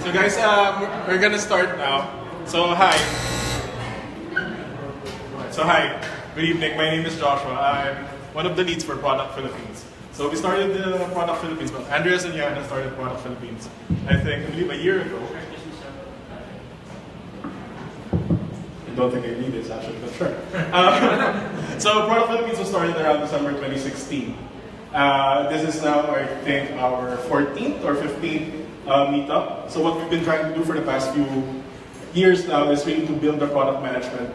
So guys, we're gonna start now. So hi. Good evening. My name is Joshua. I'm one of the leads for Product Philippines. So we started the Product Philippines. Well, Andreas and Jan started Product Philippines, I believe a year ago. I don't think I need this actually, but sure. So Product Philippines was started around December 2016. This is now, I think, our 14th or 15th meetup. So what we've been trying to do for the past few years now is really to build the product management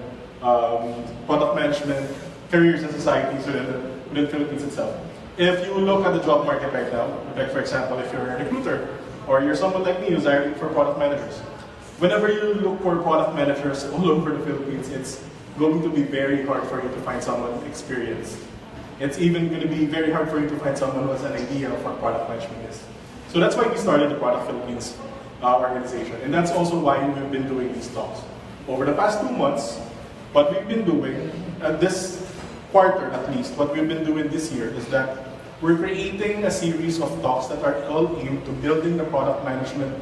careers and societies within Philippines itself. If you look at the job market right now, like for example, if you're a recruiter or you're someone like me who's hiring for product managers, whenever you look for product managers all over the Philippines, it's going to be very hard for you to find someone experienced. It's even going to be very hard for you to find someone who has an idea of what product management is. So that's why we started the Product Philippines organization. And that's also why we've been doing these talks. Over the past 2 months, what we've been doing, this quarter at least, what we've been doing this year is that we're creating a series of talks that are all aimed to building the product management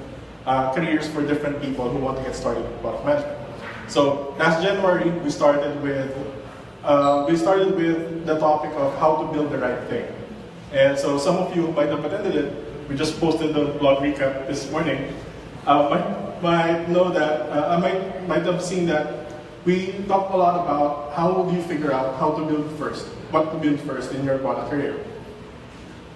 careers for different people who want to get started with product management. So last January, we started with the topic of how to build the right thing. And so some of you might have attended it. We just posted the blog recap this morning. Might know that might have seen that we talked a lot about how do you figure out how to build first, what to build first in your product career.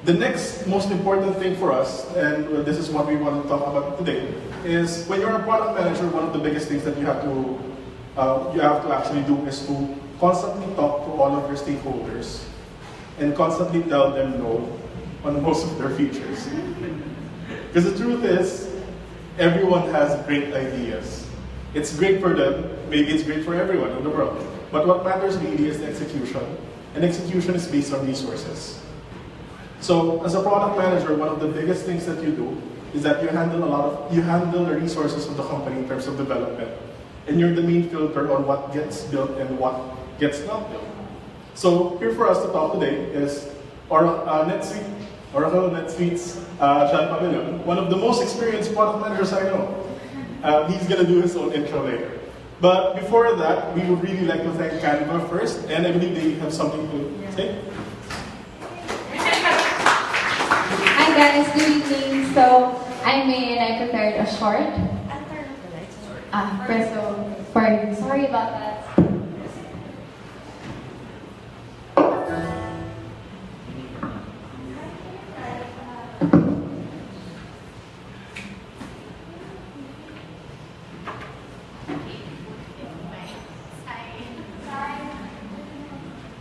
The next most important thing for us, and this is what we want to talk about today, is when you're a product manager, one of the biggest things that you have to actually do is to constantly talk to all of your stakeholders and constantly tell them no on most of their features. Because the truth is, everyone has great ideas. It's great for them, maybe it's great for everyone in the world. But what matters really is the execution, and execution is based on resources. So as a product manager, one of the biggest things that you do is that you handle the resources of the company in terms of development. And you're the main filter on what gets built and what gets not built. So here for us to talk today is Oracle Netsuite's Jan Pabellon, one of the most experienced product managers I know. He's going to do his own intro later. But before that, we would really like to thank Canva first, and I believe they have something to say. Hi guys, good evening. So I'm May and I prepared a short. Sorry about that.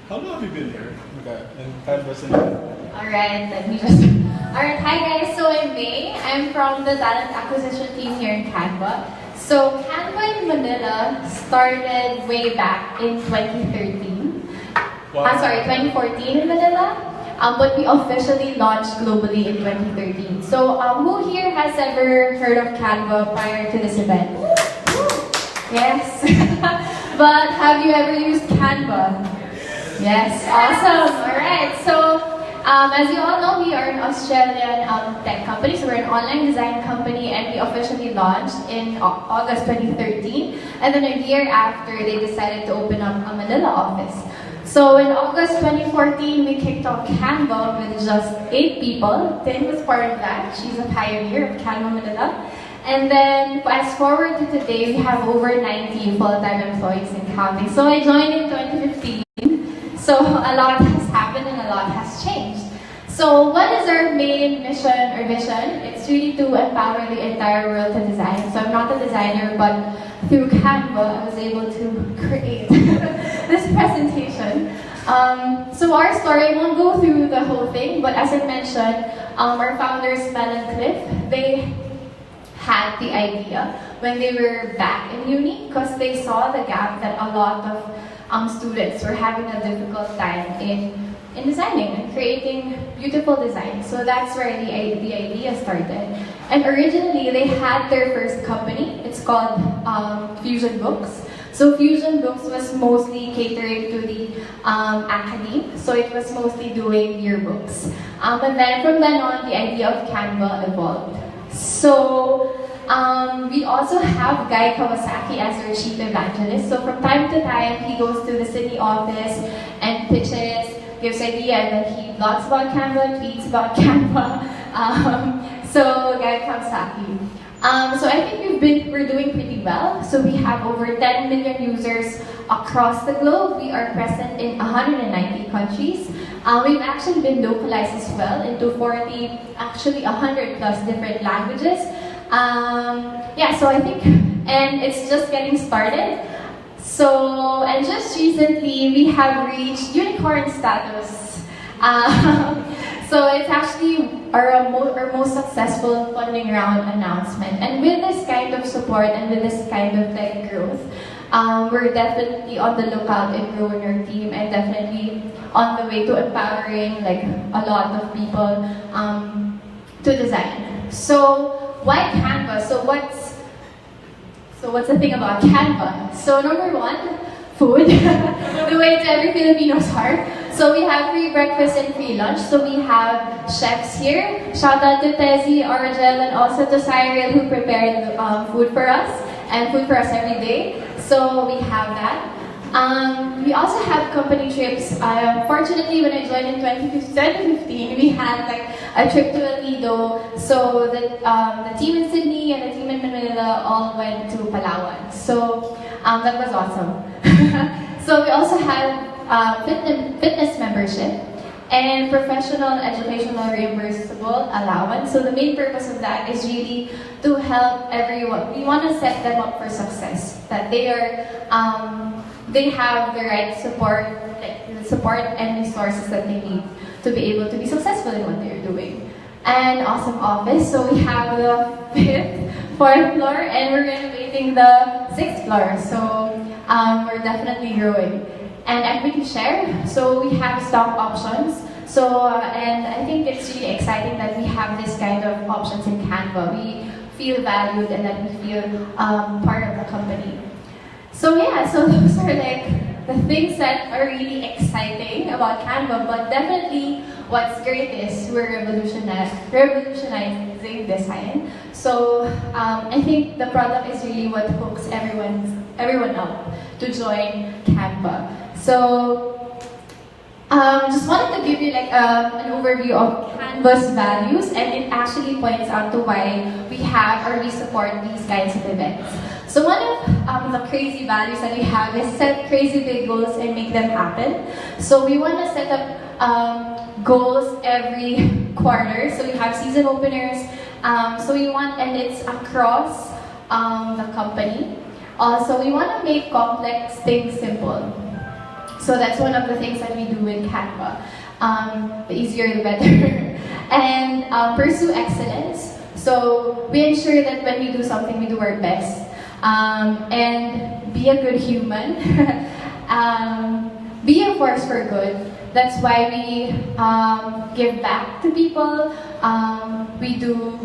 How long have you been here? And Canva's in Alright, hi guys, so I'm May. I'm from the talent acquisition team here in Canva. So Canva in Manila started way back in 2013. Wow. 2014 in Manila. But we officially launched globally in 2013. So who here has ever heard of Canva prior to this event? Yes. But have you ever used Canva? Yes, awesome. Alright, so as you all know, we are an Australian tech company, so we're an online design company, and we officially launched in August 2013. And then a year after, they decided to open up a Manila office. So in August 2014, we kicked off Canva with just 8 people. Tin was part of that. She's a pioneer of Canva Manila. And then fast forward to today, we have over 90 full-time employees in counting. So I joined in 2015. So a lot has happened and a lot has changed. So what is our main mission or vision? It's really to empower the entire world to design. So I'm not a designer, but through Canva, I was able to create this presentation. So our story, I won't go through the whole thing, but as I mentioned, our founders, Mel and Cliff, they had the idea when they were back in uni because they saw the gap that a lot of students were having a difficult time in designing and creating beautiful designs. So that's where the idea started. And originally, they had their first company. It's called Fusion Books. So Fusion Books was mostly catering to the academe. So it was mostly doing yearbooks. And then from then on, the idea of Canva evolved. So we also have Guy Kawasaki as our chief evangelist. So from time to time, he goes to the city office and pitches, gives idea, and then he blogs about Canva, tweets about Canva. So Guy Kawasaki. So I think we're doing pretty well. So we have over 10 million users across the globe. We are present in 190 countries. We've actually been localized as well into 40, actually 100 plus different languages. Yeah, so I think, and it's just getting started. So, and just recently we have reached unicorn status. So it's actually our most successful funding round announcement. And with this kind of support and with this kind of like growth, we're definitely on the lookout in growing our team and definitely on the way to empowering like a lot of people to design. So why Canva? So what's the thing about Canva? So number one, food. The way to every Filipino's heart. So we have free breakfast and free lunch. So we have chefs here. Shout out to Tezzy, Argel, and also to Cyril who prepared food for us and food for us every day. So we have that. We also have company trips. Fortunately, when I joined in 2015, we had like a trip to El Nido. So the team in Sydney and the team in Manila all went to Palawan. So that was awesome. So we also have fitness membership and professional educational reimbursable allowance. So the main purpose of that is really to help everyone. We want to set them up for success. That they have the right support, and resources that they need to be able to be successful in what they're doing. And awesome office. So we have the 5th, 4th floor, and we're renovating the 6th floor. So we're definitely growing. And equity share, so we have stock options. So, and I think it's really exciting that we have this kind of options in Canva. We feel valued and that we feel part of the company. So yeah, so those are like the things that are really exciting about Canva, but definitely what's great is we're revolutionizing design. So I think the product is really what hooks everyone up to join Canva. So, just wanted to give you like an overview of Canva's values, and it actually points out to why we have or we support these kinds of events. So one of the crazy values that we have is set crazy big goals and make them happen. So we want to set up goals every quarter. So we have season openers. So we want, and it's across the company. Also, we want to make complex things simple. So that's one of the things that we do in Canva. The easier, the better. And pursue excellence. So we ensure that when we do something, we do our best. And be a good human. Be a force for good. That's why we give back to people. We do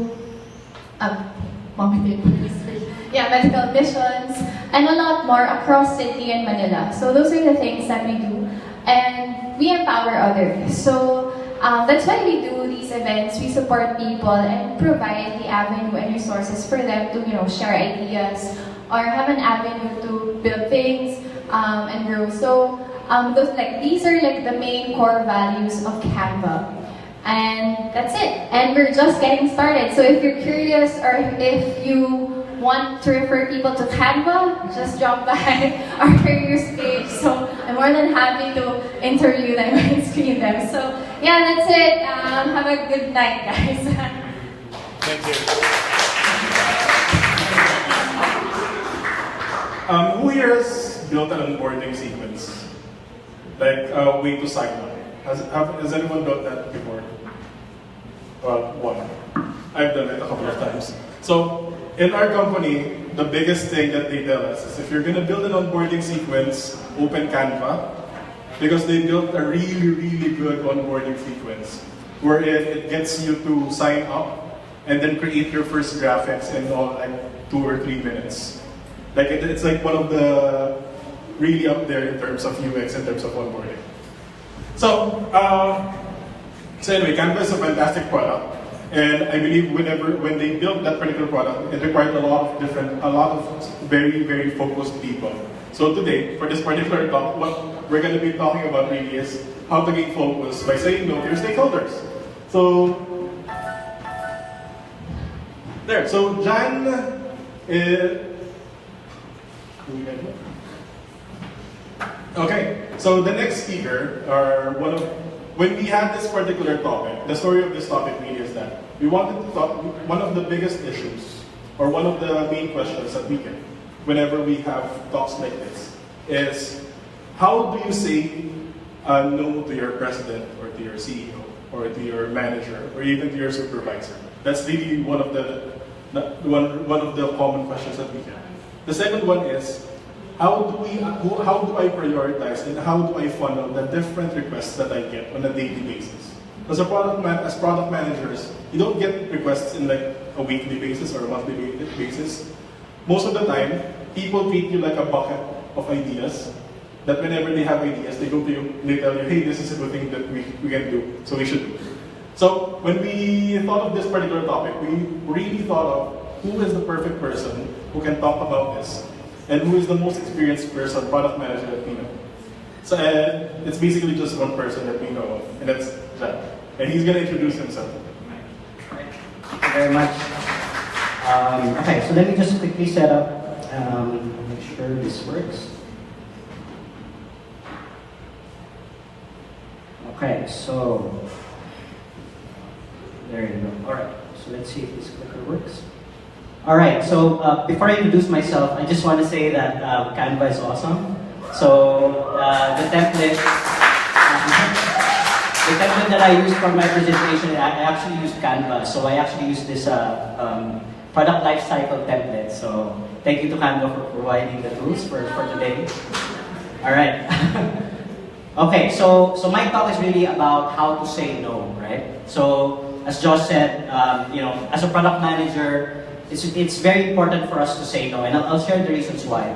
medical missions, and a lot more across Sydney and Manila. So those are the things that we do, and we empower others. So that's why we do these events. We support people and provide the avenue and resources for them to share ideas or have an avenue to build things and grow. So these are like the main core values of Canva. And that's it. And we're just getting started. So if you're curious or if you want to refer people to Canva, just drop by our careers page. So I'm more than happy to interview them and screen them. So yeah, that's it. Have a good night, guys. Thank you. Who here has built an onboarding sequence? Like a way to sign up? Has anyone done that before? Well, one. I've done it a couple of times. So, in our company, the biggest thing that they tell us is if you're going to build an onboarding sequence, open Canva, because they built a really, really good onboarding sequence where it gets you to sign up and then create your first graphics in like 2 or 3 minutes. Like it's like one of the really up there in terms of UX, in terms of onboarding. So anyway, Canva is a fantastic product. And I believe when they built that particular product, it required a lot of very, very focused people. So today, for this particular talk, what we're going to be talking about really is how to gain focus by saying no to your stakeholders. So, there. So Jan okay, so the next speaker are when we had this particular topic, the story of this topic really is that we wanted to talk, one of the biggest issues, or one of the main questions that we get whenever we have talks like this, is how do you say no to your president, or to your CEO, or to your manager, or even to your supervisor? That's really one of the common questions that we get. The second one is, how do I prioritize and how do I funnel the different requests that I get on a daily basis? As product managers, you don't get requests in like a weekly basis or a monthly basis. Most of the time, people treat you like a bucket of ideas, that whenever they have ideas, they go to you, they tell you, hey, this is a good thing that we can do, so we should do. So when we thought of this particular topic, we really thought of who is the perfect person who can talk about this, and who is the most experienced person, product manager that we know. So it's basically just one person that we know of, and that's Jan. And he's going to introduce himself. Thank you very much. Okay, so let me just quickly set up, make sure this works. Okay, so there you go. All right, so let's see if this clicker works. All right, so before I introduce myself, I just want to say that Canva is awesome. So the template that I used for my presentation, I actually used Canva. So I actually used this product lifecycle template. So thank you to Canva for providing the tools for today. All right. Okay, so my talk is really about how to say no, right? So as Josh said, as a product manager, it's very important for us to say no, and I'll share the reasons why.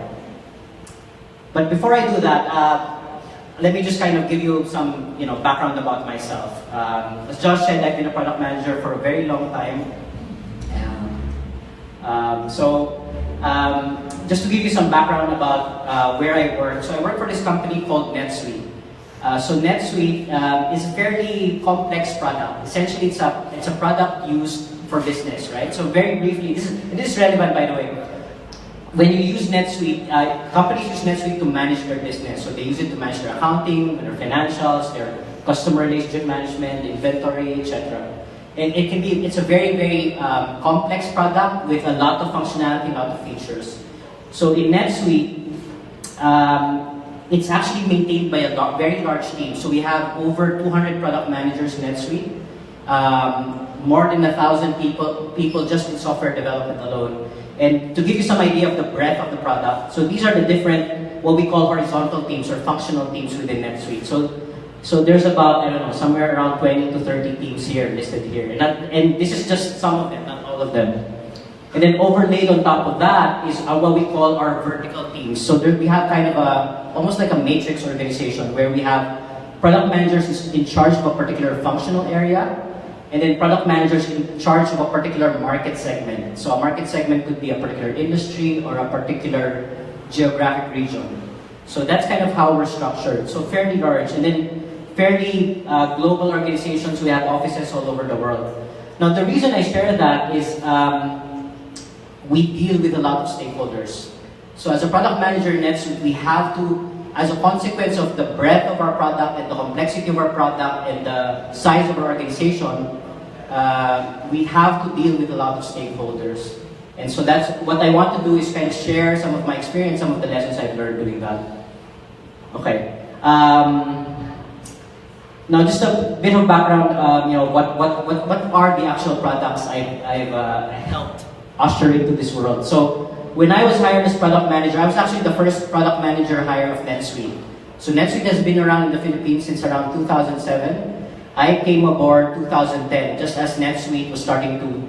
But before I do that, let me just kind of give you some background about myself. As Josh said, I've been a product manager for a very long time. Just to give you some background about where I work. So I work for this company called Netsuite. So Netsuite is a fairly complex product. Essentially, it's a product used for business, right? So very briefly, this is relevant, by the way. When you use Netsuite, companies use Netsuite to manage their business. So they use it to manage their accounting, their financials, their customer relationship management, inventory, etc. And it's a very, very complex product with a lot of functionality, a lot of features. So in Netsuite, it's actually maintained by a very large team. So we have over 200 product managers in Netsuite, more than 1,000 people just in software development alone. And to give you some idea of the breadth of the product, so these are the different, what we call horizontal teams or functional teams within Netsuite. So there's about, I don't know, somewhere around 20 to 30 teams here, listed here. And this is just some of them, not all of them. And then overlaid on top of that is what we call our vertical teams. So we have kind of almost like a matrix organization where we have product managers in charge of a particular functional area, and then product managers in charge of a particular market segment. So a market segment could be a particular industry or a particular geographic region. So that's kind of how we're structured. So fairly large, and then fairly global organizations. We have offices all over the world. Now the reason I share that is we deal with a lot of stakeholders. So as a product manager in Netsuite, we have to, as a consequence of the breadth of our product and the complexity of our product and the size of our organization, we have to deal with a lot of stakeholders. And so that's what I want to do, is kind of share some of my experience, some of the lessons I've learned doing that. Okay. Now just a bit of background, what are the actual products I've helped usher into this world. So when I was hired as product manager, I was actually the first product manager hire of Netsuite. So Netsuite has been around in the Philippines since around 2007. I came aboard 2010, just as Netsuite was starting to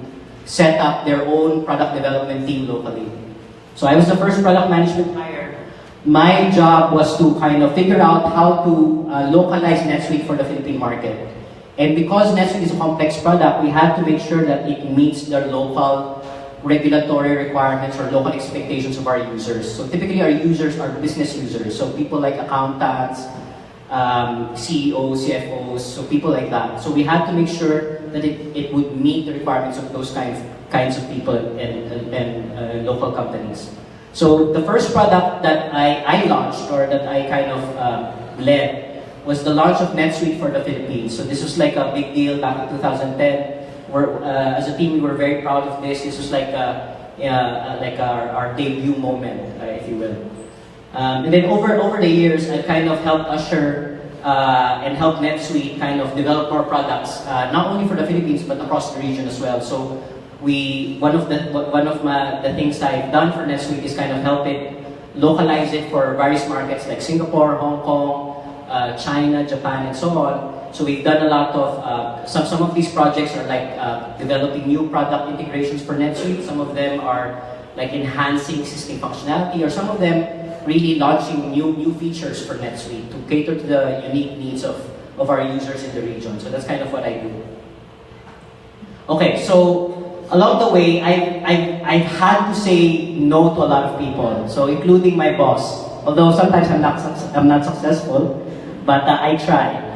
set up their own product development team locally. So I was the first product management hire. My job was to kind of figure out how to localize Netsuite for the Philippine market. And because Netsuite is a complex product, we had to make sure that it meets the local regulatory requirements or local expectations of our users. So typically our users are business users, so people like accountants, CEOs, CFOs, so people like that. So we had to make sure that it would meet the requirements of those kinds of people and local companies. So the first product that I launched, or that I kind of led, was the launch of Netsuite for the Philippines. So this was like a big deal back in 2010. As a team, we were very proud of this. This was like our debut moment, if you will. And then over the years, I kind of helped usher and help Netsuite kind of develop more products, not only for the Philippines but across the region as well. So one of the things I've done for Netsuite is kind of help it localize it for various markets like Singapore, Hong Kong, China, Japan, and so on. So we've done a lot of, some of these projects are like developing new product integrations for Netsuite. Some of them are like enhancing existing functionality, or some of them really launching new features for Netsuite to cater to the unique needs of our users in the region. So that's kind of what I do. Okay, so along the way, I've had to say no to a lot of people, so including my boss. Although sometimes I'm not successful, but I try.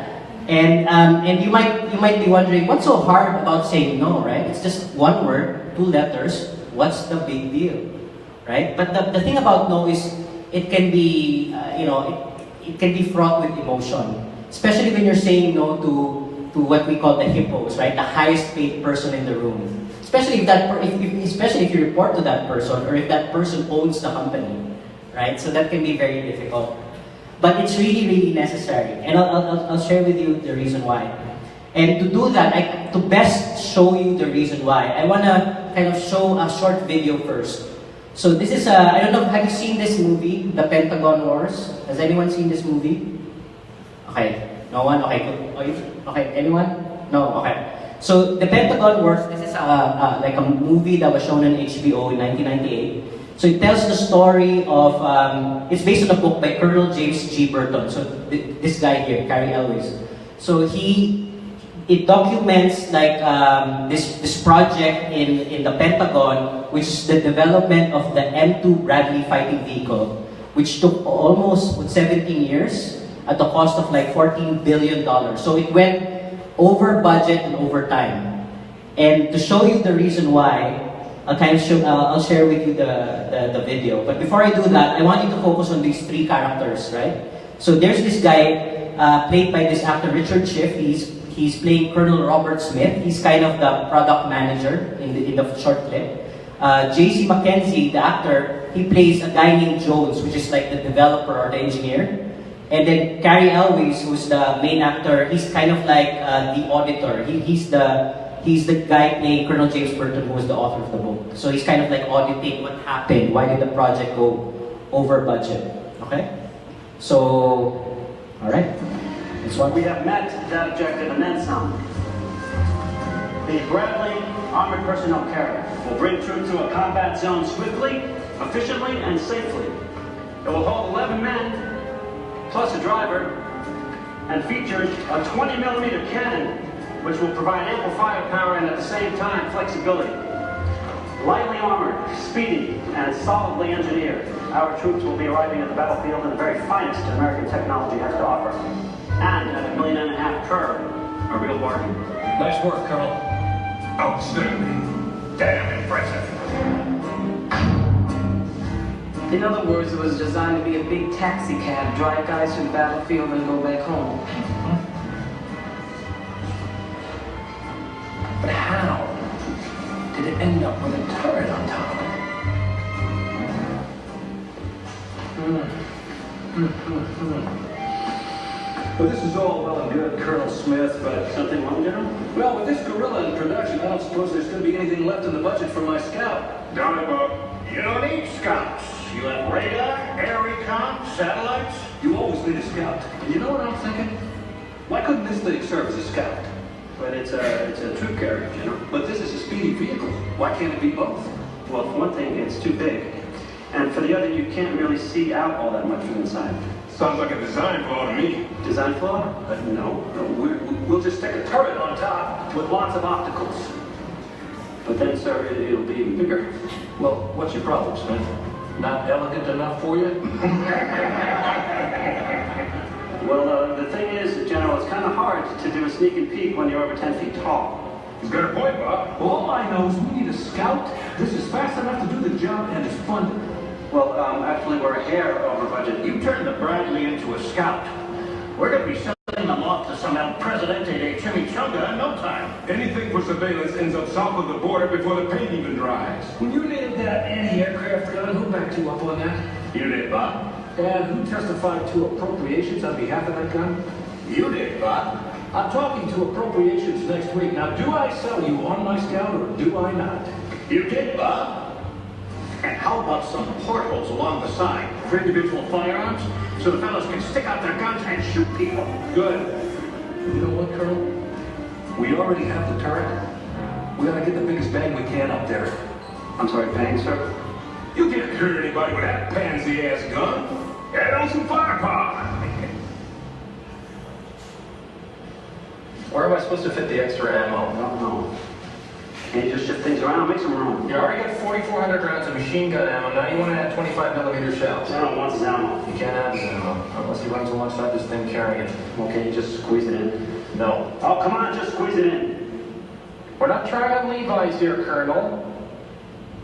And you might be wondering, what's so hard about saying no, right? It's just one word, 2 letters. What's the big deal, right? But the thing about no is it can be it can be fraught with emotion, especially when you're saying no to what we call the hippos, right? The highest paid person in the room. Especially if you report to that person, or if that person owns the company, right? So that can be very difficult. But it's really, really necessary, and I'll share with you the reason why. And to do that, to best show you the reason why, I want to kind of show a short video first. So this is I don't know, have you seen this movie, The Pentagon Wars? Has anyone seen this movie? Okay, no one? Okay, good. Okay, anyone? No? Okay. So The Pentagon Wars, this is like a movie that was shown on HBO in 1998. So it tells the story of, it's based on a book by Colonel James G. Burton. So this guy here, Cary Elwes. So it documents like this project in the Pentagon, which is the development of the M2 Bradley fighting vehicle, which took almost 17 years at the cost of like $14 billion. So it went over budget and over time. And to show you the reason why, I'll share with you the video. But before I do that, I want you to focus on these 3 characters, right? So there's this guy played by this actor, Richard Schiff. He's playing Colonel Robert Smith. He's kind of the product manager in the short clip. J.C. McKenzie, the actor, he plays a guy named Jones, which is like the developer or the engineer. And then Cary Elwes, who's the main actor, he's kind of like the auditor. He's the guy playing Colonel James Burton, who was the author of the book. So he's kind of like auditing what happened. Why did the project go over budget? Okay? So, all right. This one. We have met that objective and then some. The Bradley Armored Personnel Carrier will bring troops to a combat zone swiftly, efficiently, and safely. It will hold 11 men, plus a driver, and features a 20mm cannon, which will provide ample firepower and at the same time flexibility. Lightly armored, speedy, and solidly engineered, our troops will be arriving at the battlefield in the very finest American technology has to offer. And at $1.5 million per, a real bargain. Nice work, Colonel. Outstanding. Damn impressive. In other words, it was designed to be a big taxi cab, drive guys to the battlefield and go back home. But how did it end up with a turret on top of it? Well, this is all well and good, Colonel Smith, but something wrong, General? Well, with this gorilla in production, I don't suppose there's going to be anything left in the budget for my scout. Donovan, you don't need scouts. You have radar, air recon, satellites. You always need a scout. And you know what I'm thinking? Why couldn't this thing serve as a scout? But it's a troop carrier, General. But this is a speedy vehicle. Why can't it be both? Well, for one thing, it's too big. And for the other, you can't really see out all that much from inside. Sounds like a design flaw to me. Design flaw? No. We'll just stick a turret on top with lots of opticals. But then, sir, it'll be even bigger. Well, what's your problem, Smith? Not elegant enough for you? Well, the thing is, General, it's kind of hard to do a sneak and peek when you're over 10 feet tall. He's got a point, Bob. All I know is we need a scout. This is fast enough to do the job and it's funded. Well, actually, we're a hair over budget. You turned the Bradley into a scout. We're going to be selling them off to some El Presidente de Chimichanga in no time. Anything for surveillance ends up south of the border before the paint even dries. When you named that anti-aircraft gun, who backed you up on that? You did, Bob. And who testified to appropriations on behalf of that gun? You did, Bob. I'm talking to appropriations next week. Now, do I sell you on my scout or do I not? You did, Bob. And how about some portholes along the side for individual firearms so the fellows can stick out their guns and shoot people? Good. You know what, Colonel? We already have the turret. We gotta get the biggest bang we can up there. I'm sorry, bang, sir? You can't hurt anybody with that pansy-ass gun. Add on some firepower. Where am I supposed to fit the extra ammo? No. Can't you just shift things around? Make some room. You already got 4,400 rounds of machine gun ammo. Now you want to add 25mm shells. General wants his ammo. You can't add his ammo unless he runs alongside this thing carrying it. Well, can you just squeeze it in? No. Oh, come on, just squeeze it in. We're not trying on Levi's here, Colonel.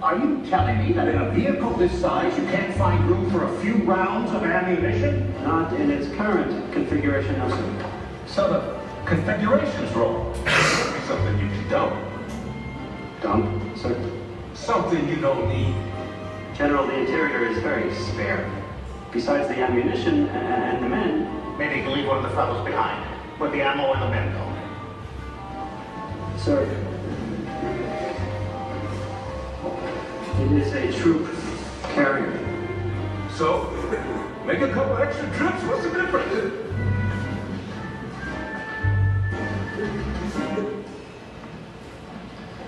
Are you telling me that in a vehicle this size you can't find room for a few rounds of ammunition? Not in its current configuration, no, sir. So the configuration's wrong. Something you don't. Dump, sir? Something you don't need. General, the interior is very spare. Besides the ammunition and the men. Maybe you can leave one of the fellows behind, with the ammo and the men go. Sir, it is a troop carrier. So, make a couple extra trips. What's the difference?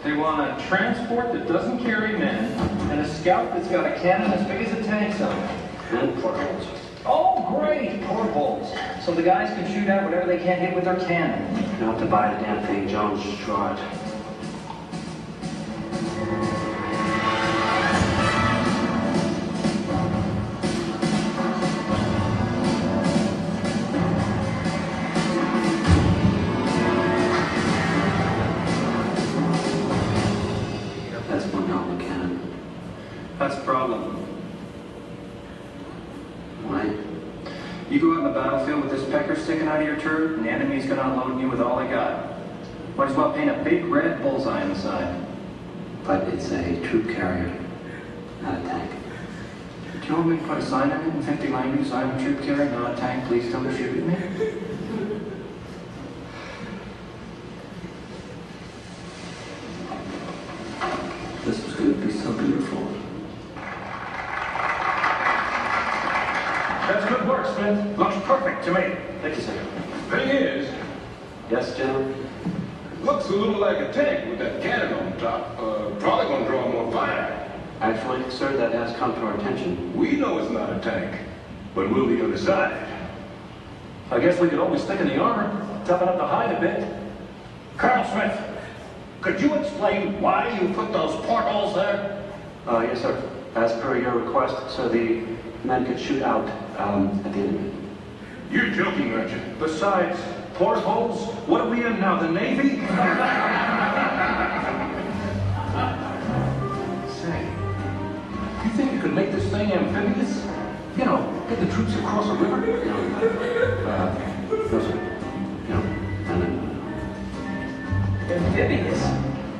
They want a transport that doesn't carry men, and a scout that's got a cannon as big as a tank's on it. And portholes. Oh, great! Portholes. So the guys can shoot out whatever they can't hit with their cannon. You don't have to buy the damn thing, Jones. Just draw it. That's one hell of a cannon. That's the problem. Why? You go out in the battlefield with this pecker sticking out of your turret, and the enemy's gonna unload you with all they got. Might as well paint a big red bullseye on the side. But it's a troop carrier, not a tank. Do you want me to put a sign on it in 50 languages? I'm a troop carrier, not a tank. Please don't shoot at me. This was going to be so beautiful. That's good work, Smith. Looks perfect to me. Thank you, sir. Thing is, Yes, General? looks a little like a tank with that cannon on top. Probably gonna draw more fire. Actually, sir, that has come to our attention. We know it's not a tank, but we'll be undecided. I guess we could always stick in the armor, toughen up the hide a bit. Colonel Smith, could you explain why you put those portholes there? Yes, sir. As per your request, so the men could shoot out at the enemy. You're joking, aren't you? Besides, portholes? What are we in now, the Navy? Say, you think you could make this thing amphibious? You know, get the troops across a river? No, sir. No. Amphibious?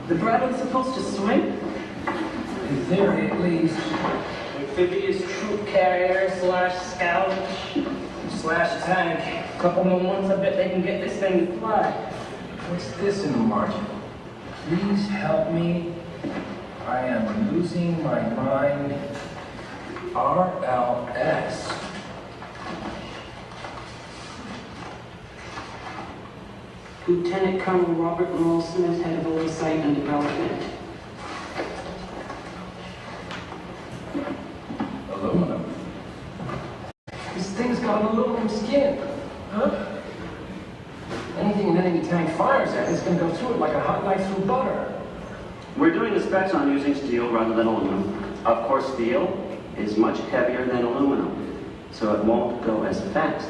The Bradley's supposed to swim? In theory, at least. Amphibious troop carrier / scout / tank. Couple more months, I bet they can get this thing to fly. What's this in the margin? Please help me. I am losing my mind. RLS. Lieutenant Colonel Robert Lowell Smith, head of oversight and development. Aluminum. This thing's got aluminum begin? Huh? Anything an enemy tank fires at is going to go through it like a hot knife through butter. We're doing the specs on using steel rather than aluminum. Of course, steel is much heavier than aluminum, so it won't go as fast.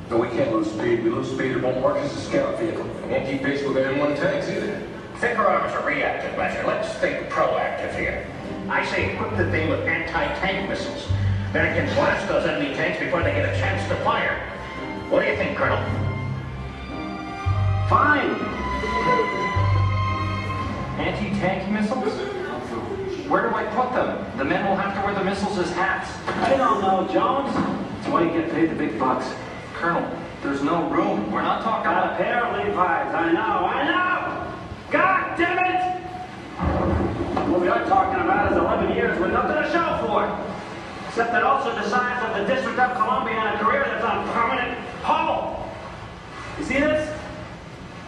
No, we can't lose speed. We lose speed, it won't work as a scout vehicle. And can't keep pace with the M1 tanks either. Thicker armor is a reactive measure. Let's think proactive here. I say equip the thing with anti-tank missiles. Then it can blast those enemy tanks before they get a chance to fire. What do you think, Colonel? Fine. Anti-tank missiles? Where do I put them? The men will have to wear the missiles as hats. I don't know, Jones. That's why you get paid the big bucks. Colonel, there's no room. We're not talking about... Apparently, vibes. I know! God damn it! What we are talking about is 11 years with nothing to show for it. Except that also the size of the District of Columbia and a career that's on permanent hold. You see this?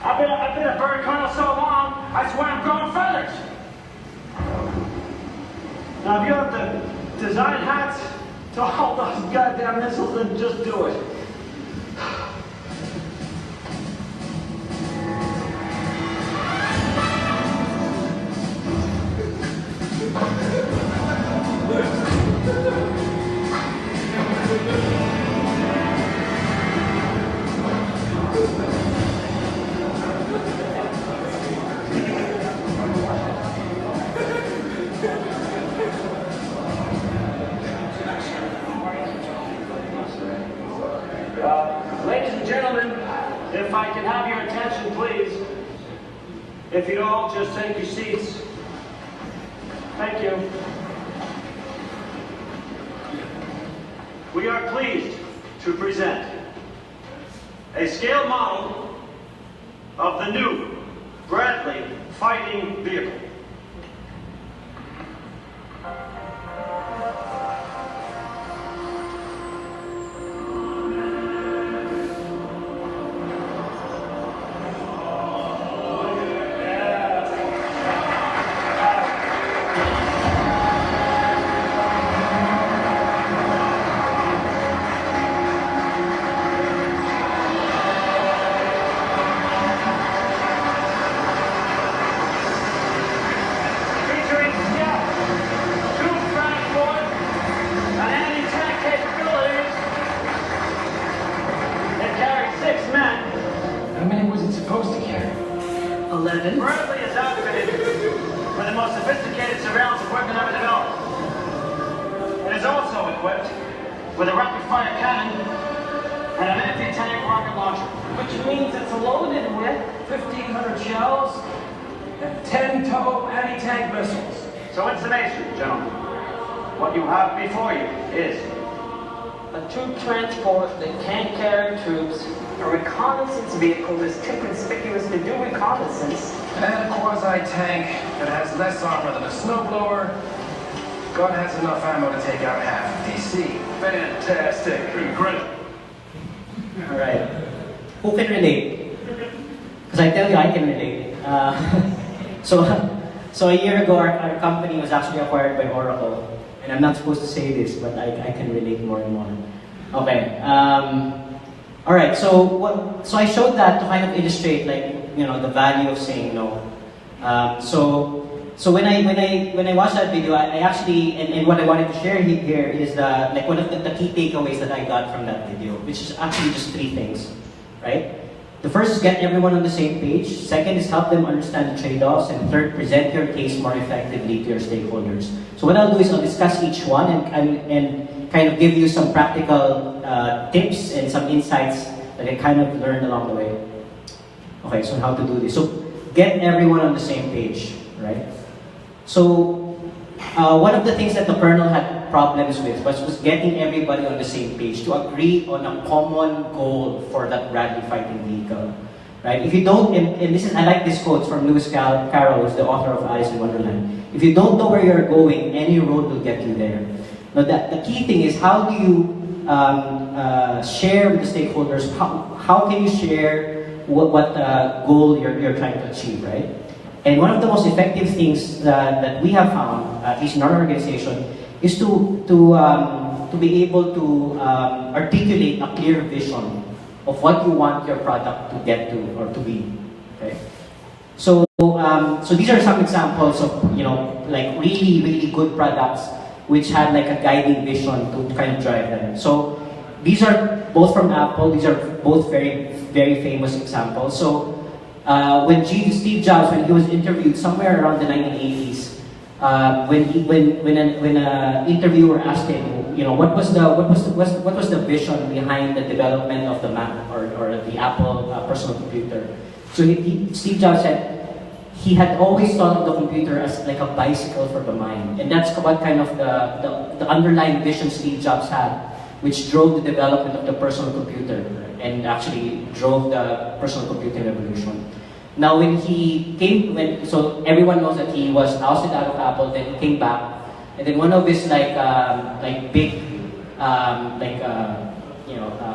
I've been a bird colonel so long, I swear I'm growing feathers. Now, if you have to design hats to hold those goddamn missiles, then just do it. Ladies and gentlemen, if I can have your attention, please. If you'd all just take your seats. Thank you. We are pleased to present a scale model of the new Bradley fighting vehicle. Bradley is outfitted with the most sophisticated surveillance equipment ever developed. It is also equipped with a rapid-fire cannon and an anti-tank rocket launcher. Which means it's loaded with 1,500 shells and 10-tow anti-tank missiles. So in summation, gentlemen, what you have before you is a troop transport that can't carry troops, a reconnaissance vehicle that's too conspicuous to do reconnaissance, and a quasi-tank that has less armor than a snowblower. God has enough ammo to take out half of DC. Fantastic. Incredible. Alright. Who can relate? Because I tell you, I can relate. So a year ago, our company was actually acquired by Oracle. And I'm not supposed to say this, but I can relate more and more. Okay. Alright, so I showed that to kind of illustrate, like, the value of saying no. So when I watched that video, I actually, and what I wanted to share here is one of the key takeaways that I got from that video, which is actually just 3 things, right? The first is get everyone on the same page. Second is help them understand the trade-offs. And third, present your case more effectively to your stakeholders. So what I'll do is I'll discuss each one and kind of give you some practical tips and some insights that I kind of learned along the way. Okay, so how to do this. So get everyone on the same page, right? So one of the things that the Colonel had problems with was getting everybody on the same page to agree on a common goal for that Bradley fighting vehicle, right? If you don't, and this is, I like this quote from Lewis Carroll, who's the author of Alice in Wonderland. If you don't know where you're going, any road will get you there. Now, the key thing is how do you share with the stakeholders? How can you share what goal you're trying to achieve, right? And one of the most effective things that we have found, at least in our organization, is to to be able to articulate a clear vision of what you want your product to get to or to be. Okay? So these are some examples of like really good products which had like a guiding vision to kind of drive them. So these are both from Apple. These are both very famous examples. So when Steve Jobs, when he was interviewed somewhere around the 1980s, when an interviewer asked him, what was the vision behind the development of the Mac or the Apple personal computer? So Steve Jobs said he had always thought of the computer as like a bicycle for the mind, and that's what kind of the underlying vision Steve Jobs had, which drove the development of the personal computer and actually drove the personal computing revolution. Now, when he came, so everyone knows that he was ousted out of Apple, then he came back, and then one of his big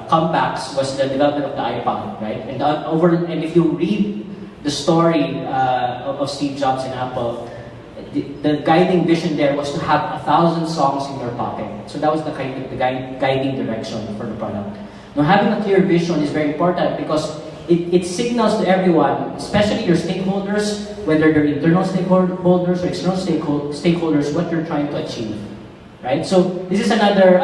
comebacks was the development of the iPod, right? And if you read the story of Steve Jobs and Apple, the guiding vision there was to have 1,000 songs in your pocket. So that was the guiding direction for the product. Now, having a clear vision is very important because it signals to everyone, especially your stakeholders, whether they're internal stakeholders or external stakeholders, what you're trying to achieve, right? So this is another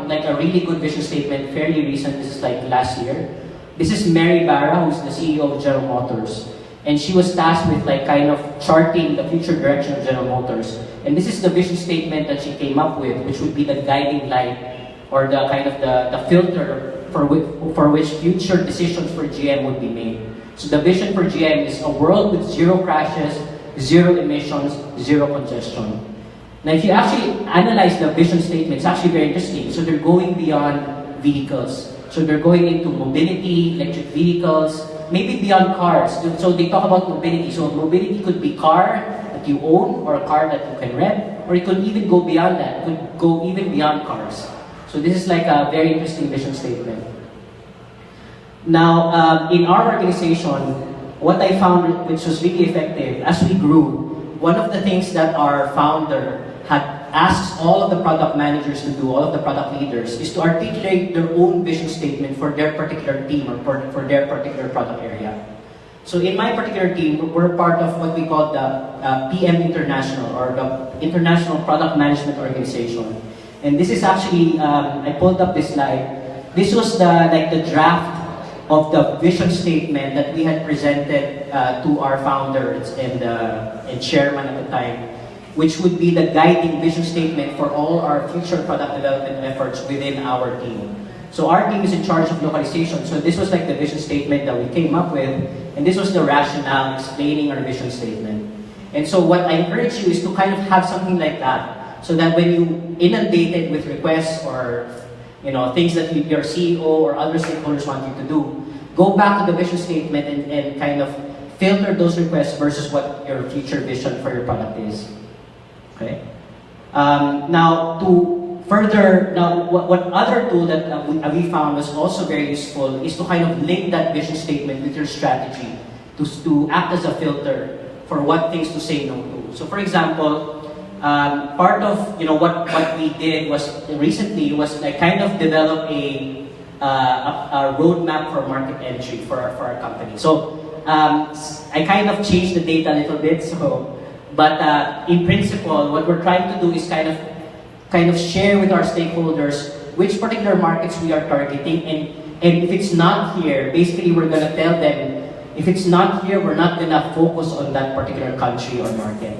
like a really good vision statement, fairly recent. This is like last year. This is Mary Barra, who's the CEO of General Motors, and she was tasked with like kind of charting the future direction of General Motors. And this is the vision statement that she came up with, which would be the guiding light or the kind of the filter for which future decisions for GM would be made. So the vision for GM is a world with zero crashes, zero emissions, zero congestion. Now, if you actually analyze the vision statement, it's actually very interesting. So they're going beyond vehicles. So they're going into mobility, electric vehicles, maybe beyond cars. So they talk about mobility. So mobility could be car that you own or a car that you can rent, or it could even go beyond that. It could go even beyond cars. So this is like a very interesting vision statement. Now, in our organization, what I found which was really effective as we grew, one of the things that our founder had asked all of the product managers to do, all of the product leaders, is to articulate their own vision statement for their particular team or for their particular product area. So in my particular team, we're part of what we call the PM International, or the International Product Management Organization. And this is actually, I pulled up this slide. This was the draft of the vision statement that we had presented to our founders and chairman at the time, which would be the guiding vision statement for all our future product development efforts within our team. So our team is in charge of localization. So this was like the vision statement that we came up with, and this was the rationale explaining our vision statement. And so what I encourage you is to kind of have something like that, so that when you inundated with requests or things that your CEO or other stakeholders want you to do, go back to the vision statement and kind of filter those requests versus what your future vision for your product is. Okay. Now, what other tool that we found was also very useful is to kind of link that vision statement with your strategy to act as a filter for what things to say no to. So, for example, part of what we did recently was like kind of develop a roadmap for market entry for our company. So I kind of changed the data a little bit. But in principle, what we're trying to do is kind of share with our stakeholders which particular markets we are targeting, and if it's not here, basically we're gonna tell them if it's not here, we're not gonna focus on that particular country or market.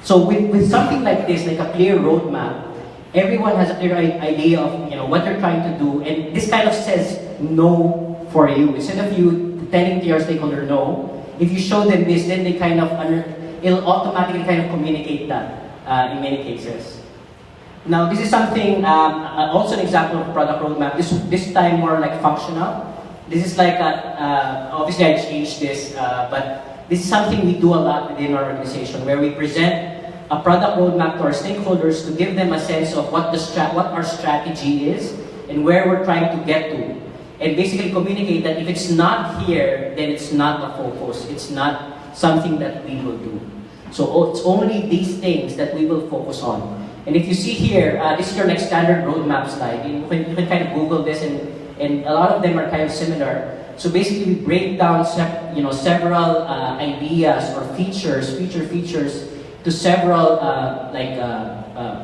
So with something like this, like a clear roadmap, everyone has a clear idea of what they're trying to do, and this kind of says no for you. Instead of you telling to your stakeholder no, if you show them this, then they kind of it'll automatically kind of communicate that in many cases. Now this is something also an example of product roadmap. This time more like functional. This is like obviously I changed this, but this is something we do a lot within our organization, where we present a product roadmap to our stakeholders to give them a sense of what our strategy is and where we're trying to get to, and basically communicate that if it's not here, then it's not a focus. It's not something that we will do. So it's only these things that we will focus on. And if you see here, this is your like standard roadmap slide. You can kind of Google this, and a lot of them are kind of similar. So basically, we break down several ideas or features to several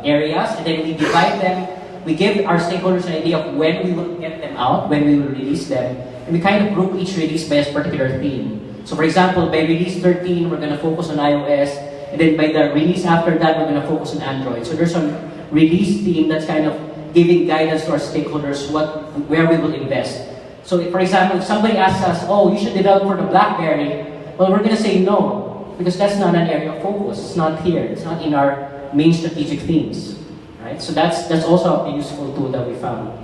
areas, and then we divide them. We give our stakeholders an idea of when we will get them out, when we will release them, and we kind of group each release by a particular theme. So for example, by release 13, we're going to focus on iOS, and then by the release after that, we're going to focus on Android. So there's a release team that's kind of giving guidance to our stakeholders where we will invest. So if, for example, if somebody asks us, oh, you should develop for the BlackBerry, well, we're going to say no, because that's not an area of focus. It's not here. It's not in our main strategic themes. Right? So that's also a useful tool that we found.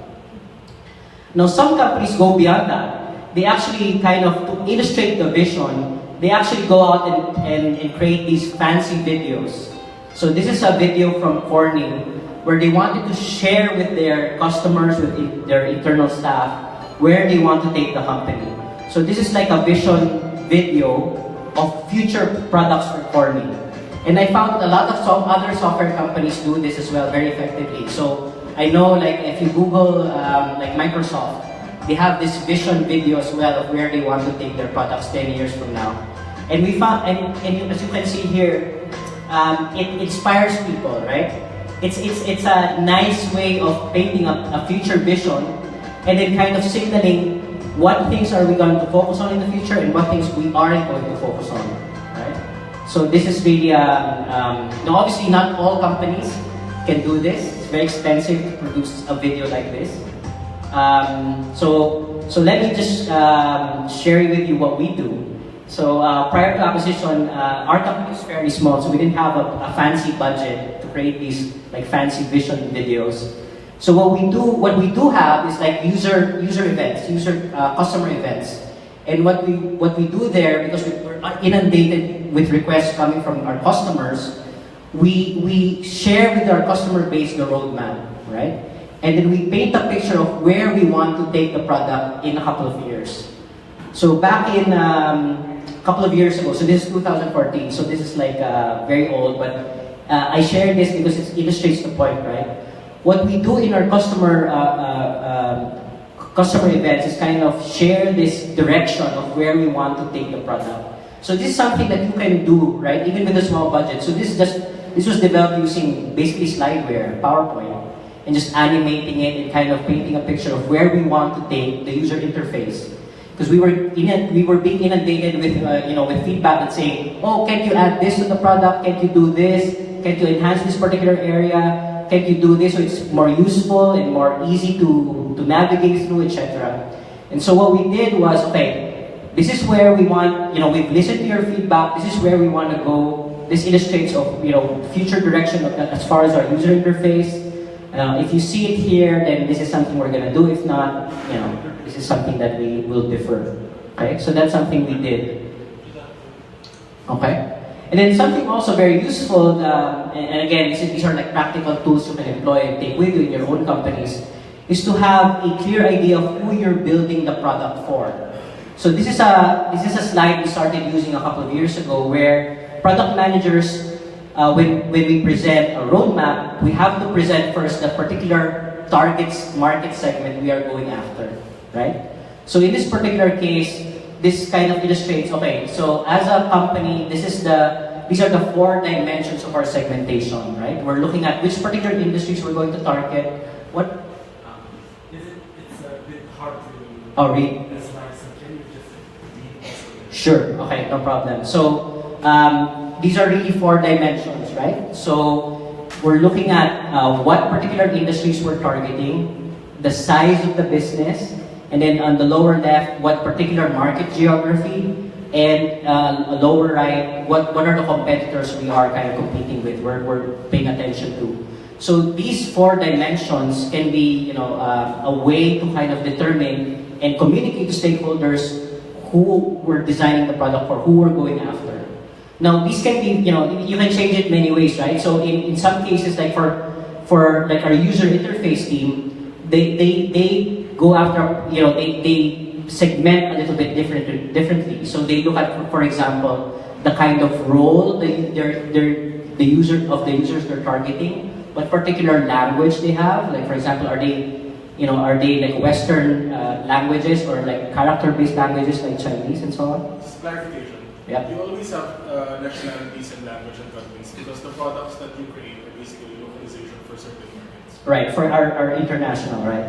Now, some companies go beyond that. They actually kind of, to illustrate the vision, they actually go out and create these fancy videos. So this is a video from Corning where they wanted to share with their customers, with their internal staff, where they want to take the company. So this is like a vision video of future products for Corning. And I found a lot of other software companies do this as well very effectively. So I know like if you Google like Microsoft, they have this vision video as well of where they want to take their products 10 years from now. And we found, and as you can see here, it inspires people, right? It's a nice way of painting a future vision and then kind of signaling what things are we going to focus on in the future and what things we aren't going to focus on, right? So this is really, now obviously not all companies can do this. It's very expensive to produce a video like this. So let me just share with you what we do. So prior to acquisition, our company is fairly small, so we didn't have a fancy budget to create these like fancy vision videos. So what we do have is like user events, customer events, and what we do there, because we're inundated with requests coming from our customers, we share with our customer base the roadmap, right? And then we paint a picture of where we want to take the product in a couple of years. So back in a couple of years ago, so this is 2014, so this is like very old, but I share this because it illustrates the point, right? What we do in our customer events is kind of share this direction of where we want to take the product. So this is something that you can do, right? Even with a small budget. So this was developed using basically slideware, PowerPoint, and just animating it and kind of painting a picture of where we want to take the user interface. Because we were being inundated with with feedback and saying, oh, can't you add this to the product? Can't you do this? Can't you enhance this particular area? Can't you do this so it's more useful and more easy to navigate through, etc. And so what we did was, okay, this is where we want, we've listened to your feedback, this is where we want to go. This illustrates of, future direction as far as our user interface. If you see it here, then this is something we're gonna do. If not, this is something that we will defer. Okay, so that's something we did. Okay. And then something also very useful, and again, these are like practical tools you can employ and take with you in your own companies, is to have a clear idea of who you're building the product for. So this is a slide we started using a couple of years ago, where product managers, when we present a roadmap, we have to present first the particular market segment we are going after, right? So in this particular case, this kind of illustrates, okay, so as a company, these are the 4 dimensions of our segmentation, right? We're looking at which particular industries we're going to target. What? It's a bit hard to read. The slides, so can you just read? Sure, okay, no problem. So these are really 4 dimensions, right? So we're looking at what particular industries we're targeting, the size of the business, and then on the lower left, what particular market geography, and lower right, what are the competitors we are kind of competing with, we're paying attention to. So these 4 dimensions can be a way to kind of determine and communicate to stakeholders who we're designing the product for, who we're going after. Now these can be, you can change it many ways, right? So in some cases, like for like our user interface team, they go after, they segment a little bit differently. So they look at, for example, the kind of role the users they're targeting, what particular language they have. Like for example, are they like Western languages or like character-based languages like Chinese and so on? Just clarification. Yeah. You always have nationalities and language and countries because the products that you create are basically localization for certain markets. Right, for our international, right?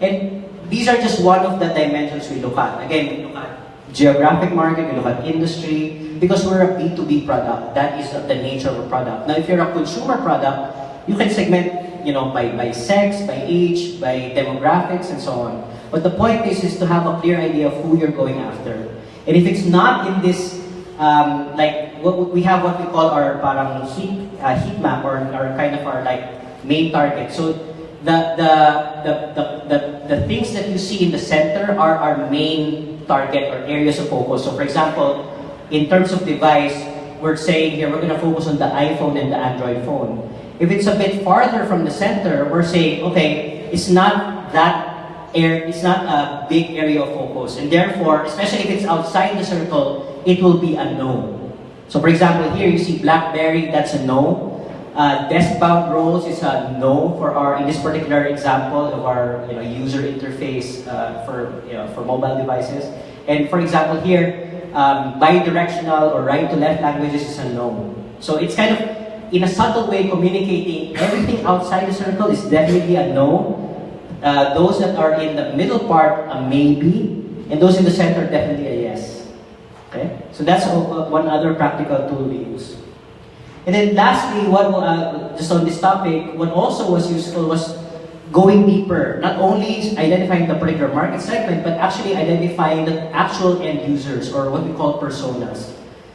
And these are just one of the dimensions we look at. Again, we look at geographic market, we look at industry, because we're a B2B product. That is the nature of a product. Now, if you're a consumer product, you can segment, by sex, by age, by demographics, and so on. But the point is to have a clear idea of who you're going after. And if it's not in this, we have what we call our parang heat map, or kind of our main target. So the things that you see in the center are our main target or areas of focus. So for example, in terms of device, we're saying here we're going to focus on the iPhone and the Android phone. If it's a bit farther from the center, we're saying, okay, it's not a big area of focus, and therefore, especially if it's outside the circle, it will be a no. So for example, here you see BlackBerry, that's a no. Desk-bound roles is a no in this particular example of our user interface for mobile devices. And for example here, bidirectional or right to left languages is a no. So it's kind of in a subtle way communicating everything outside the circle is definitely a no. Those that are in the middle part, a maybe, and those in the center, definitely a yes. Okay, so that's one other practical tool we use. And then lastly, just on this topic, what also was useful was going deeper, not only identifying the particular market segment, but actually identifying the actual end users, or what we call personas.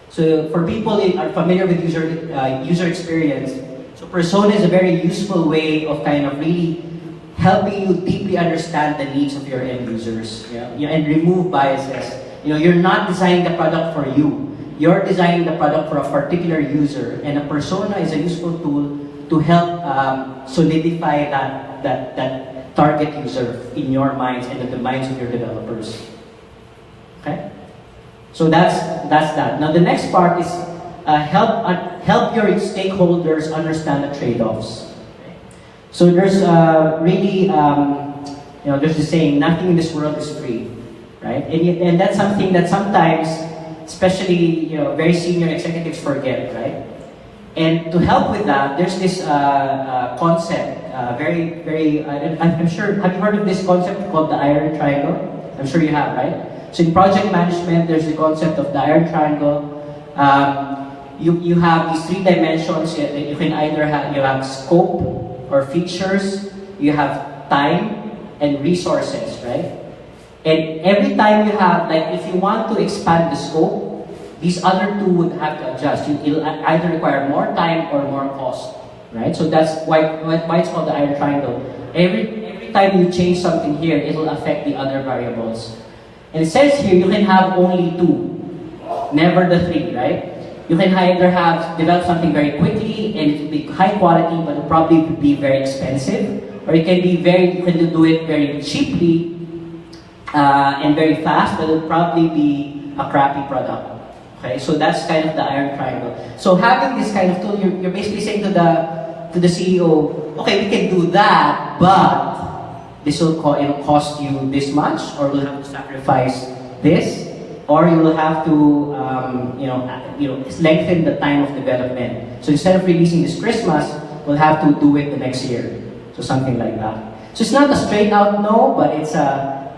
So for people who are familiar with user experience, so persona is a very useful way of kind of really helping you deeply understand the needs of your end users, and remove biases. You're not designing the product for you. You're designing the product for a particular user, and a persona is a useful tool to help solidify that target user in your minds and in the minds of your developers. Okay, so that's that. Now the next part is help your stakeholders understand the trade-offs. So there's there's the saying, nothing in this world is free, right? And that's something that sometimes, especially very senior executives forget, right? And to help with that, there's this concept, I'm sure, have you heard of this concept called the iron triangle? I'm sure you have, right? So in project management, there's the concept of the iron triangle. You have these 3 dimensions. You can either have scope or features, you have time and resources, right? And every time you have, if you want to expand the scope, these other 2 would have to adjust. It'll either require more time or more cost, right? So that's why it's called the iron triangle. Every time you change something here, it'll affect the other variables. And it says here, you can have only 2, never the 3, right? You can either develop something very quickly and it will be high quality, but it'll probably be very expensive, or you can do it very cheaply and very fast, but it'll probably be a crappy product. Okay, so that's kind of the iron triangle. So having this kind of tool, you're basically saying to the CEO, okay, we can do that, but this will cost you this much, or we'll have to sacrifice this, or you will have to lengthen the time of development. So instead of releasing this Christmas, we'll have to do it the next year. So something like that. So it's not a straight out no, but it's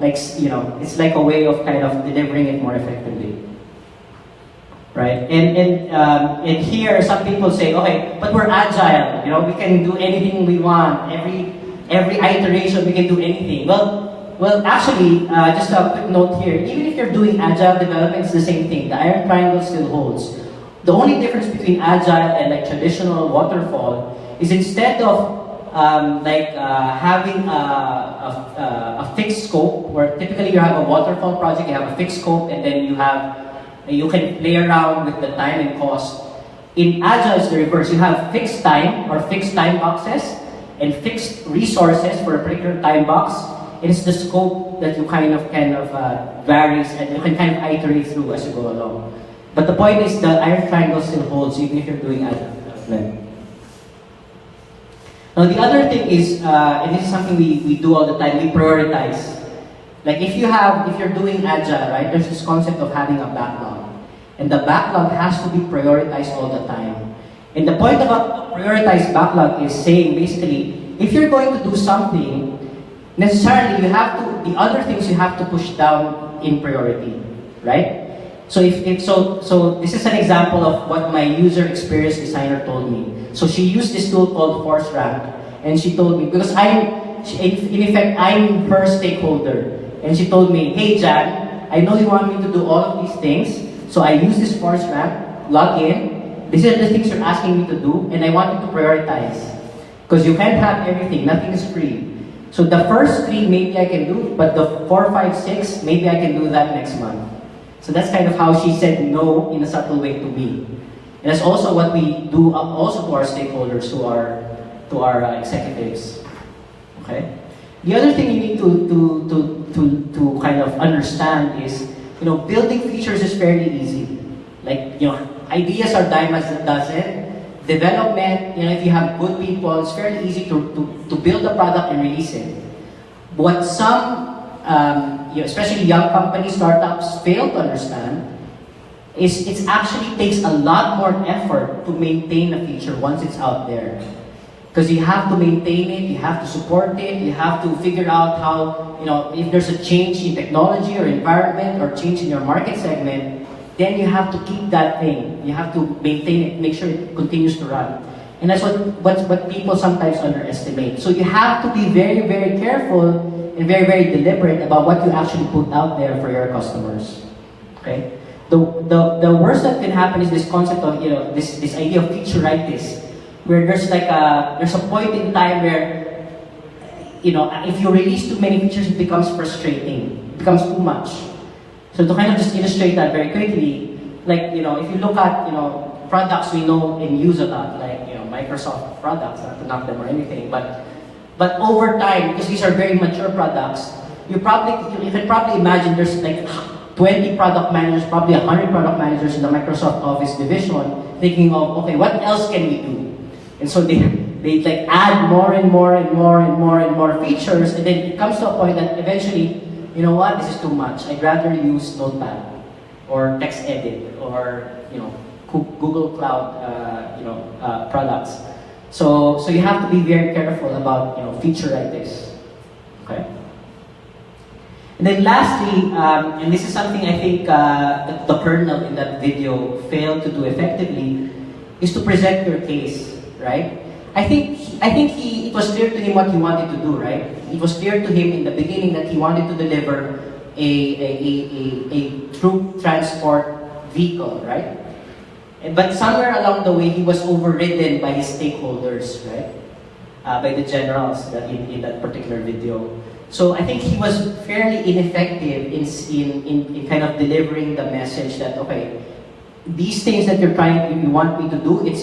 it's like a way of kind of delivering it more effectively. Right? And here some people say, okay, but we're agile, we can do anything we want. Every iteration we can do anything. Well, actually, just a quick note here. Even if you're doing agile development, it's the same thing. The iron triangle still holds. The only difference between agile and traditional waterfall is instead of having a fixed scope, where typically you have a waterfall project, you have a fixed scope, and then you can play around with the time and cost. In agile, it's the reverse. You have fixed time or fixed time boxes and fixed resources for a particular time box. It is the scope that you kind of varies, and you can kind of iterate through as you go along. But the point is the iron triangle still holds even if you're doing agile development. Now the other thing is, and this is something we do all the time, we prioritize. Like if you're doing Agile, right, there's this concept of having a backlog. And the backlog has to be prioritized all the time. And the point of a prioritized backlog is saying basically, if you're going to do something, necessarily the other things you have to push down in priority, right? So so this is an example of what my user experience designer told me. So she used this tool called ForceRank, and she told me, because in effect, I'm her stakeholder, and she told me, hey Jan, I know you want me to do all of these things, so I use this ForceRank, log in, these are the things you're asking me to do, and I want you to prioritize. Because you can't have everything, nothing is free. So the first 3 maybe I can do, but the 4, 5, 6, maybe I can do that next month. So that's kind of how she said no in a subtle way to me. And that's also what we do also to our stakeholders, to our executives. Okay? The other thing you need to kind of understand is, building features is fairly easy. Like, ideas are dime a dozen. Development, if you have good people, it's fairly easy to build a product and release it. What some, especially young companies, startups, fail to understand is it actually takes a lot more effort to maintain a feature once it's out there. Because you have to maintain it, you have to support it, you have to figure out how, if there's a change in technology or environment or change in your market segment, then you have to keep that thing. You have to maintain it, make sure it continues to run. And that's what people sometimes underestimate. So you have to be very, very careful and very, very deliberate about what you actually put out there for your customers. Okay? The worst that can happen is this concept of, this idea of featureitis, where there's a point in time where, if you release too many features, it becomes frustrating. It becomes too much. So to kind of just illustrate that very quickly, like, if you look at, products we know and use a lot, like, Microsoft products, not to knock them or anything, but over time, because these are very mature products, you can probably imagine there's like 20 product managers, probably 100 product managers in the Microsoft Office division thinking of, okay, what else can we do? And so they like add more and more and more and more and more features, and then it comes to a point that eventually, you know what, this is too much. I'd rather use Notepad or text edit or Google Cloud products. So you have to be very careful about feature like this. Okay. And then lastly, and this is something I think the Colonel in that video failed to do effectively, is to present your case, right? I think it was clear to him what he wanted to do, right? It was clear to him in the beginning that he wanted to deliver a troop transport vehicle, right? But somewhere along the way, he was overridden by his stakeholders, right? By the generals in that particular video. So I think he was fairly ineffective in kind of delivering the message that, okay, these things that you want me to do, it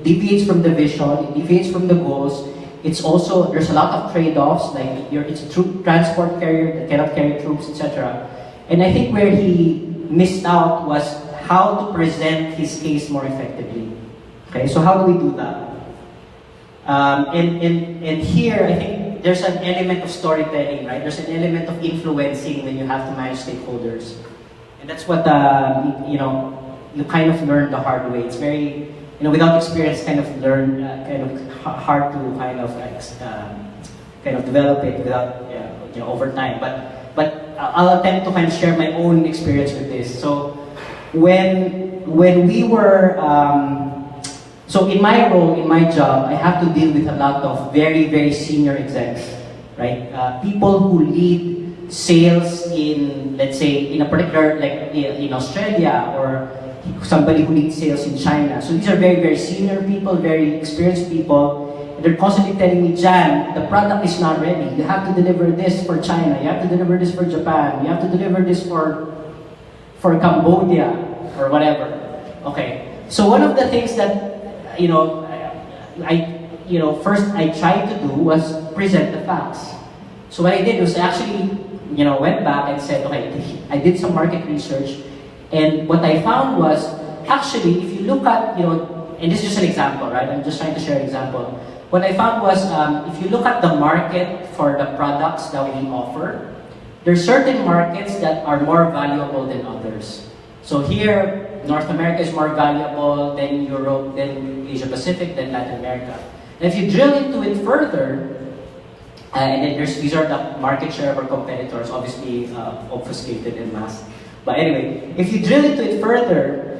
deviates from the vision, it deviates from the goals. It's also, there's a lot of trade-offs, like it's a troop transport carrier that cannot carry troops, etc. And I think where he missed out was how to present his case more effectively. Okay, so how do we do that? And here, I think there's an element of storytelling, right? There's an element of influencing when you have to manage stakeholders. And that's what, you kind of learn the hard way. It's very, without experience, kind of hard to kind of develop it without, over time. But I'll attempt to kind of share my own experience with this. So when we were, so in my role, in my job, I have to deal with a lot of very, very senior execs, right? People who lead sales in, let's say, in a particular, like in Australia, or somebody who leads sales in China. So these are very, very senior people, very experienced people. And they're constantly telling me, Jan, the product is not ready. You have to deliver this for China. You have to deliver this for Japan. You have to deliver this for Cambodia, or whatever. Okay. So one of the things that, first I tried to do was present the facts. So what I did was actually, went back and said, okay, I did some market research, and what I found was, actually, if you look at, and this is just an example, right? I'm just trying to share an example. what I found was if you look at the market for the products that we offer, there are certain markets that are more valuable than others. So here, North America is more valuable than Europe, then Asia Pacific, then Latin America. And if you drill into it further, and then these are the market share of our competitors, obviously obfuscated and masked. But anyway, if you drill into it further,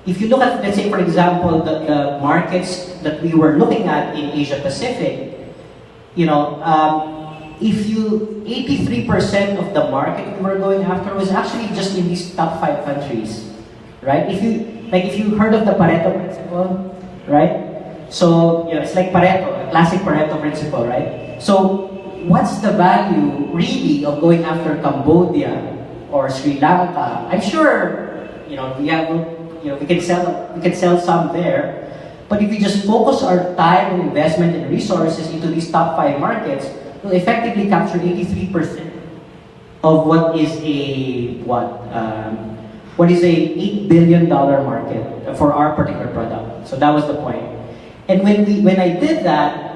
if you look at, let's say for example, the markets that we were looking at in Asia Pacific, you know, if you 83% of the market we were going after was actually just in these top 5 countries, right? If you heard of the Pareto Principle, right? So you know, it's like Pareto, a classic Pareto Principle, right? So what's the value really of going after Cambodia or Sri Lanka? I'm sure you know we can sell some there, but if we just focus our time and investment and resources into these top 5 markets, we'll effectively capture 83% of what is a $8 billion market for our particular product. So that was the point. And when I did that,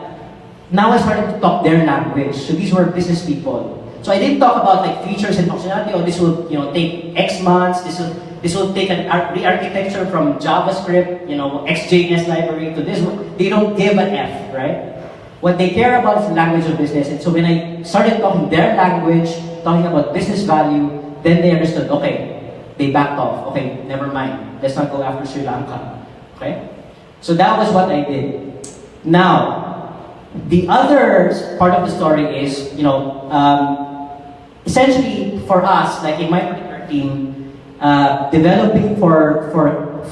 now I started to talk their language. So these were business people. So I didn't talk about like features and functionality. Oh, this will take X months. This will take an re-architecture from JavaScript, XJS library to this one. They don't give an F, right? What they care about is the language of business. And so when I started talking their language, talking about business value, then they understood. Okay, they backed off. Okay, never mind. Let's not go after Sri Lanka. Okay, so that was what I did. Now, the other part of the story is, essentially for us, like in my particular team, developing for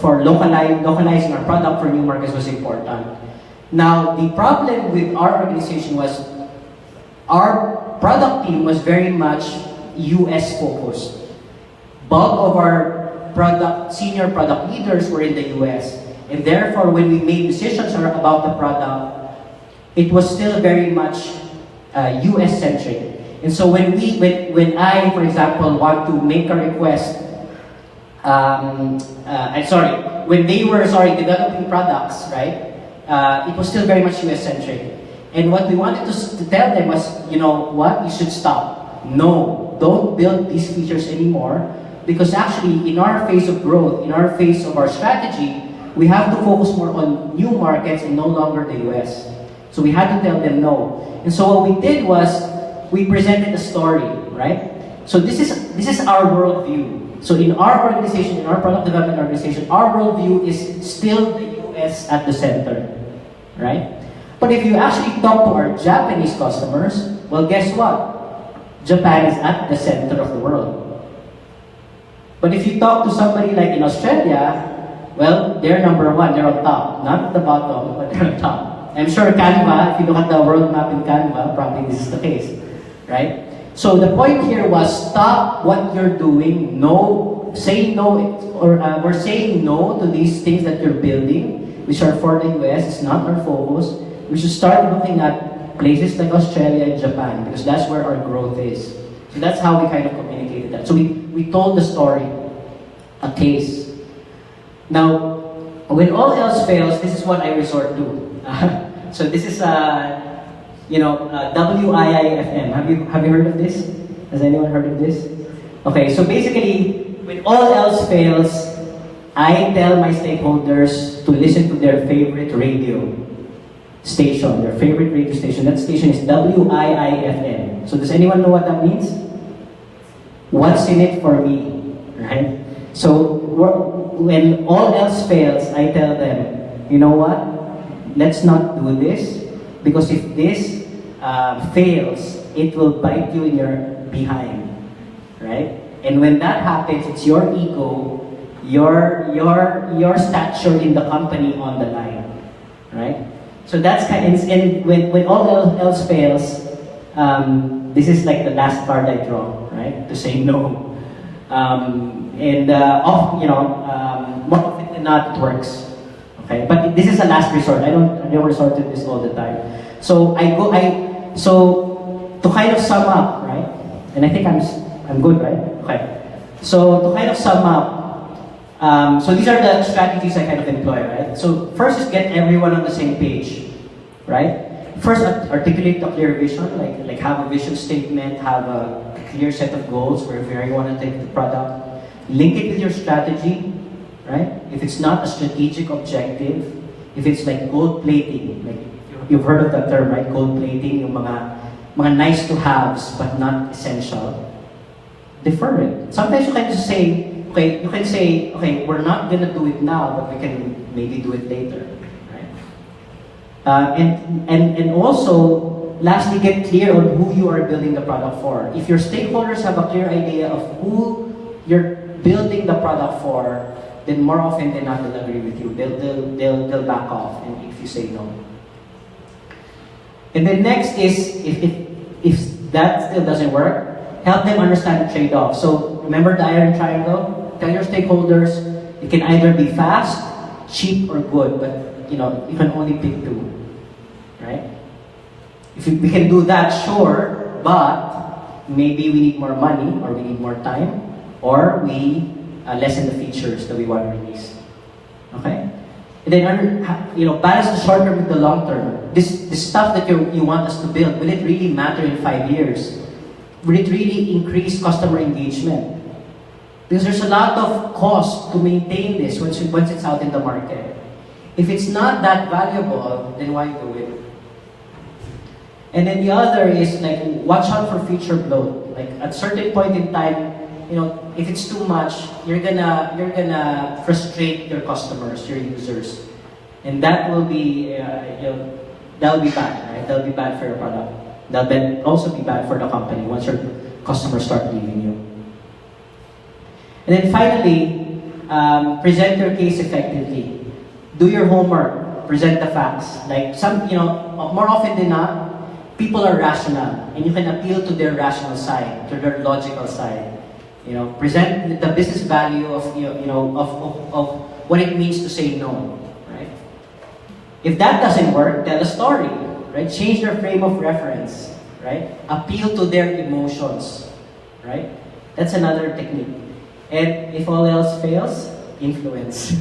localizing our product for new markets was important. Now, the problem with our organization was our product team was very much US focused. Bulk of our senior product leaders were in the US, and therefore when we made decisions about the product, it was still very much US centric. And so when I, for example, want to make a request, when they were developing products, right? It was still very much US centric. And what we wanted to tell them was, you know what, you should stop. No, don't build these features anymore, because actually in our phase of growth, in our phase of our strategy, we have to focus more on new markets and no longer the US. So we had to tell them no. And so what we did was, we presented a story, right? So this is our worldview. So in our organization, in our product development organization, our worldview is still the US at the center, right? But if you actually talk to our Japanese customers, well, guess what? Japan is at the center of the world. But if you talk to somebody like in Australia, well, they're number 1, they're on top. Not at the bottom, but they're on top. I'm sure Canva, if you look at the world map in Canva, probably this is the case, right? So the point here was, stop what you're doing, say no, we're saying no to these things that you're building, which are for the US, it's not our focus. We should start looking at places like Australia and Japan, because that's where our growth is. So that's how we kind of communicated that. So we told the story, a case. Now, when all else fails, this is what I resort to. So this is WIIFM. Have you heard of this? Has anyone heard of this? Okay, so basically, when all else fails, I tell my stakeholders to listen to their favorite radio station, their favorite radio station. That station is WIIFM. So does anyone know what that means? What's in it for me, right? So when all else fails, I tell them, you know what? Let's not do this, because if this fails, it will bite you in your behind, right? And when that happens, it's your ego, your stature in the company on the line, right? So that's kind of, and when all else fails, this is like the last card I draw, right? To say no. More often than not, it works. Okay, but this is a last resort. I don't resort to this all the time. So so to kind of sum up, right? And I think I'm good, right? Okay. So to kind of sum up, so these are the strategies I kind of employ, right? So first is get everyone on the same page, right? first articulate a clear vision, like have a vision statement, have a clear set of goals for where you want to take the product. Link it with your strategy, right? If it's not a strategic objective, if it's like gold plating, like you've heard of that term, right? Gold plating, yung mga nice to haves but not essential. Defer it. Sometimes you can just say, okay, you can say, okay, we're not gonna do it now, but we can maybe do it later, right? And also, lastly, get clear on who you are building the product for. If your stakeholders have a clear idea of who you're building the product for, then more often than not, they'll agree with you. They'll back off, and if you say no. And then next is, if that still doesn't work, help them understand the trade-off. So remember the iron triangle? Tell your stakeholders it can either be fast, cheap, or good, but you can only pick two, right? If we can do that, sure, but maybe we need more money, or we need more time, or we lessen the features that we want to release. Okay? And then balance the short term with the long term. This stuff that you want us to build, will it really matter in 5 years? Will it really increase customer engagement? Because there's a lot of cost to maintain this once it's out in the market. If it's not that valuable, then why do it? And then the other is like watch out for feature bloat. Like at a certain point in time, if it's too much, you're gonna frustrate your customers, your users, and that will be that'll be bad, right? That'll be bad for your product. That'll also be bad for the company once your customers start leaving you. And then finally, present your case effectively. Do your homework. Present the facts. Like more often than not, people are rational, and you can appeal to their rational side, to their logical side. Present the business value of of what it means to say no, right? If that doesn't work, tell a story, right? Change their frame of reference, right? Appeal to their emotions, right? That's another technique. And if all else fails, influence.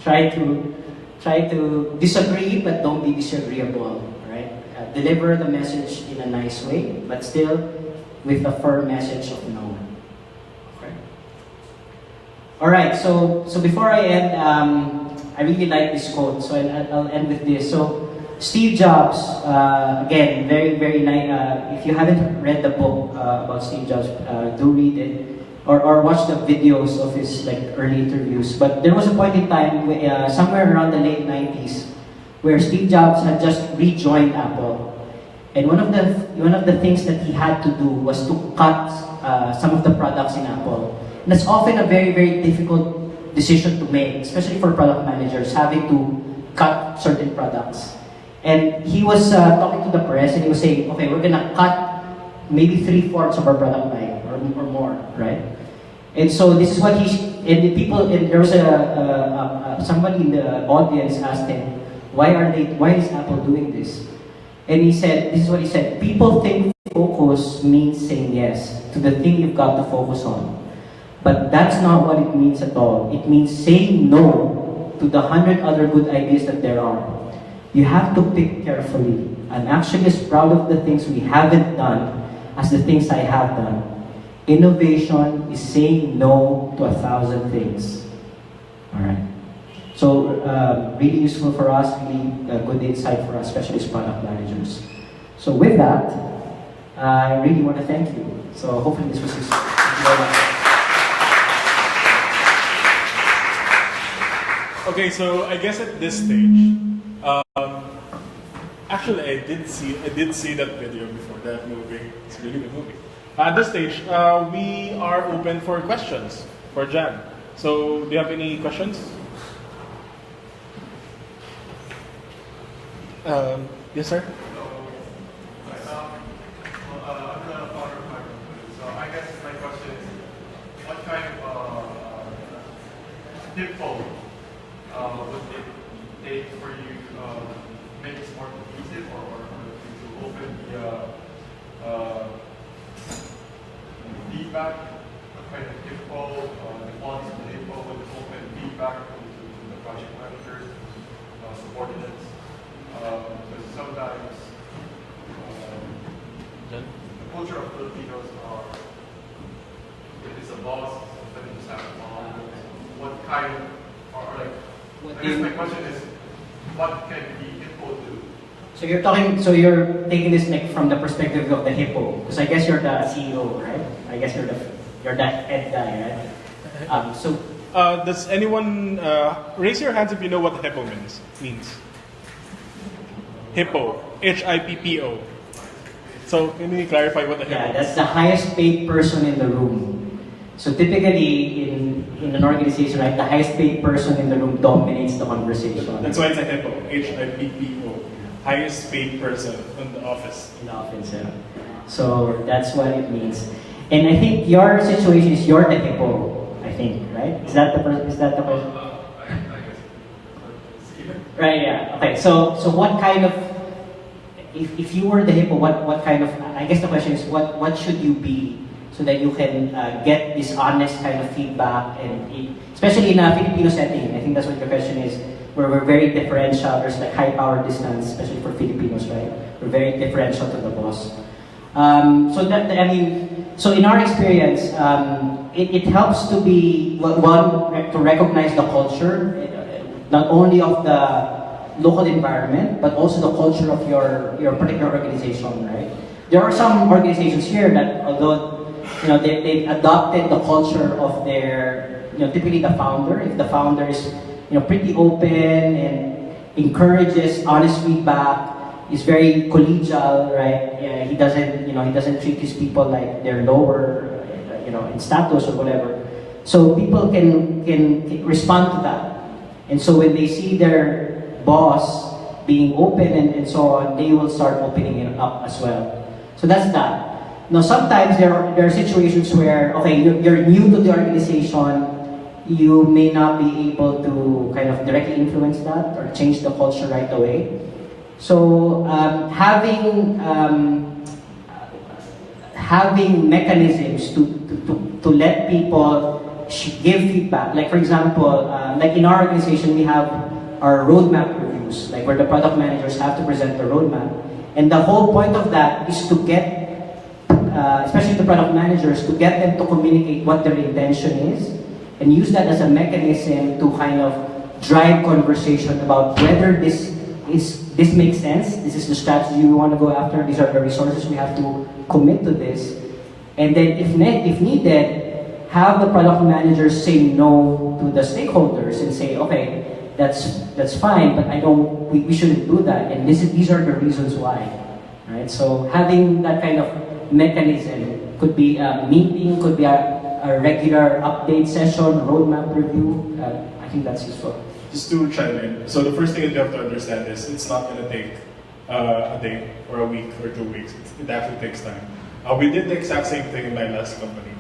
try to disagree, but don't be disagreeable, right? Deliver the message in a nice way, but still with a firm message of no. All right, so before I end, I really like this quote, so I'll end with this. So Steve Jobs, again, very, very nice. If you haven't read the book about Steve Jobs, do read it, or watch the videos of his early interviews. But there was a point in time, somewhere around the late 90s, where Steve Jobs had just rejoined Apple, and one of the things that he had to do was to cut some of the products in Apple. And that's often a very, very difficult decision to make, especially for product managers, having to cut certain products. And he was talking to the press, and he was saying, okay, we're gonna cut maybe 3/4 of our product line, or more, right? And so this is what and there was somebody in the audience asked him, why is Apple doing this? And he said, this is what he said, people think focus means saying yes to the thing you've got to focus on. But that's not what it means at all. It means saying no to the 100 other good ideas that there are. You have to pick carefully. I'm actually as proud of the things we haven't done as the things I have done. Innovation is saying no to 1,000 things. All right. So really useful for us, really good insight for us, especially as product managers. So with that, I really want to thank you. So hopefully this was useful. Thank you very much. Okay, so I guess at this stage, actually I did see that video before, that movie. It's a really good movie. At this stage, we are open for questions for Jan. So, do you have any questions? Yes, sir. Pitfall would it take for you to make it more cohesive, or to open the feedback, kind of pitfall, the quality of the pitfall would open feedback to the project managers, subordinates, because sometimes the culture of Filipinos are, if it's a boss, then you just have to follow. What kind, or like, I guess my question is, what can the hippo do? So you're talking, so you're taking this like from the perspective of the hippo, because I guess you're the CEO, right? I guess you're the head guy, right? Does anyone raise your hands if you know what hippo means? Hippo, HIPPO. So can you clarify what the hippo? Yeah, that's the highest paid person in the room. So typically in an organization, right, the highest paid person in the room dominates the conversation. That's why it's a hippo, HIPPO. Highest paid person in the office. In the office, yeah. So that's what it means. And I think your situation is you're the hippo, I think, right? Is that the person? Right, yeah. Okay, so what kind of, if you were the hippo, what kind of, I guess the question is what should you be so that you can get this honest kind of feedback, and especially in a Filipino setting, I think that's what your question is, where we're very differential, there's like high power distance, especially for Filipinos, right? We're very differential to the boss. So in our experience, it helps to be, one, to recognize the culture, not only of the local environment, but also the culture of your particular organization, right? There are some organizations here that, although they've adopted the culture of their, typically the founder, if the founder is pretty open and encourages honest feedback, is very collegial, right? Yeah, he doesn't treat his people like they're lower, in status or whatever. So people can respond to that, and so when they see their boss being open and so on, they will start opening it up as well. So that's that. Now sometimes there are situations where, okay, you're new to the organization. You may not be able to kind of directly influence that or change the culture right away. So having mechanisms to let people give feedback, like for example, like in our organization we have our roadmap reviews, like where the product managers have to present the roadmap, and the whole point of that is to get, especially the product managers, to get them to communicate what their intention is, and use that as a mechanism to kind of drive conversation about whether this makes sense, this is the strategy we want to go after, these are the resources we have to commit to this. And then if needed, have the product managers say no to the stakeholders and say, okay, that's fine, but we shouldn't do that, and these are the reasons why. Right? So having that kind of mechanism could be a meeting, could be a regular update session, roadmap review. I think that's useful. Just to chime in, so the first thing that you have to understand is it's not going to take a day or a week or 2 weeks. It actually takes time. We did the exact same thing in my last company.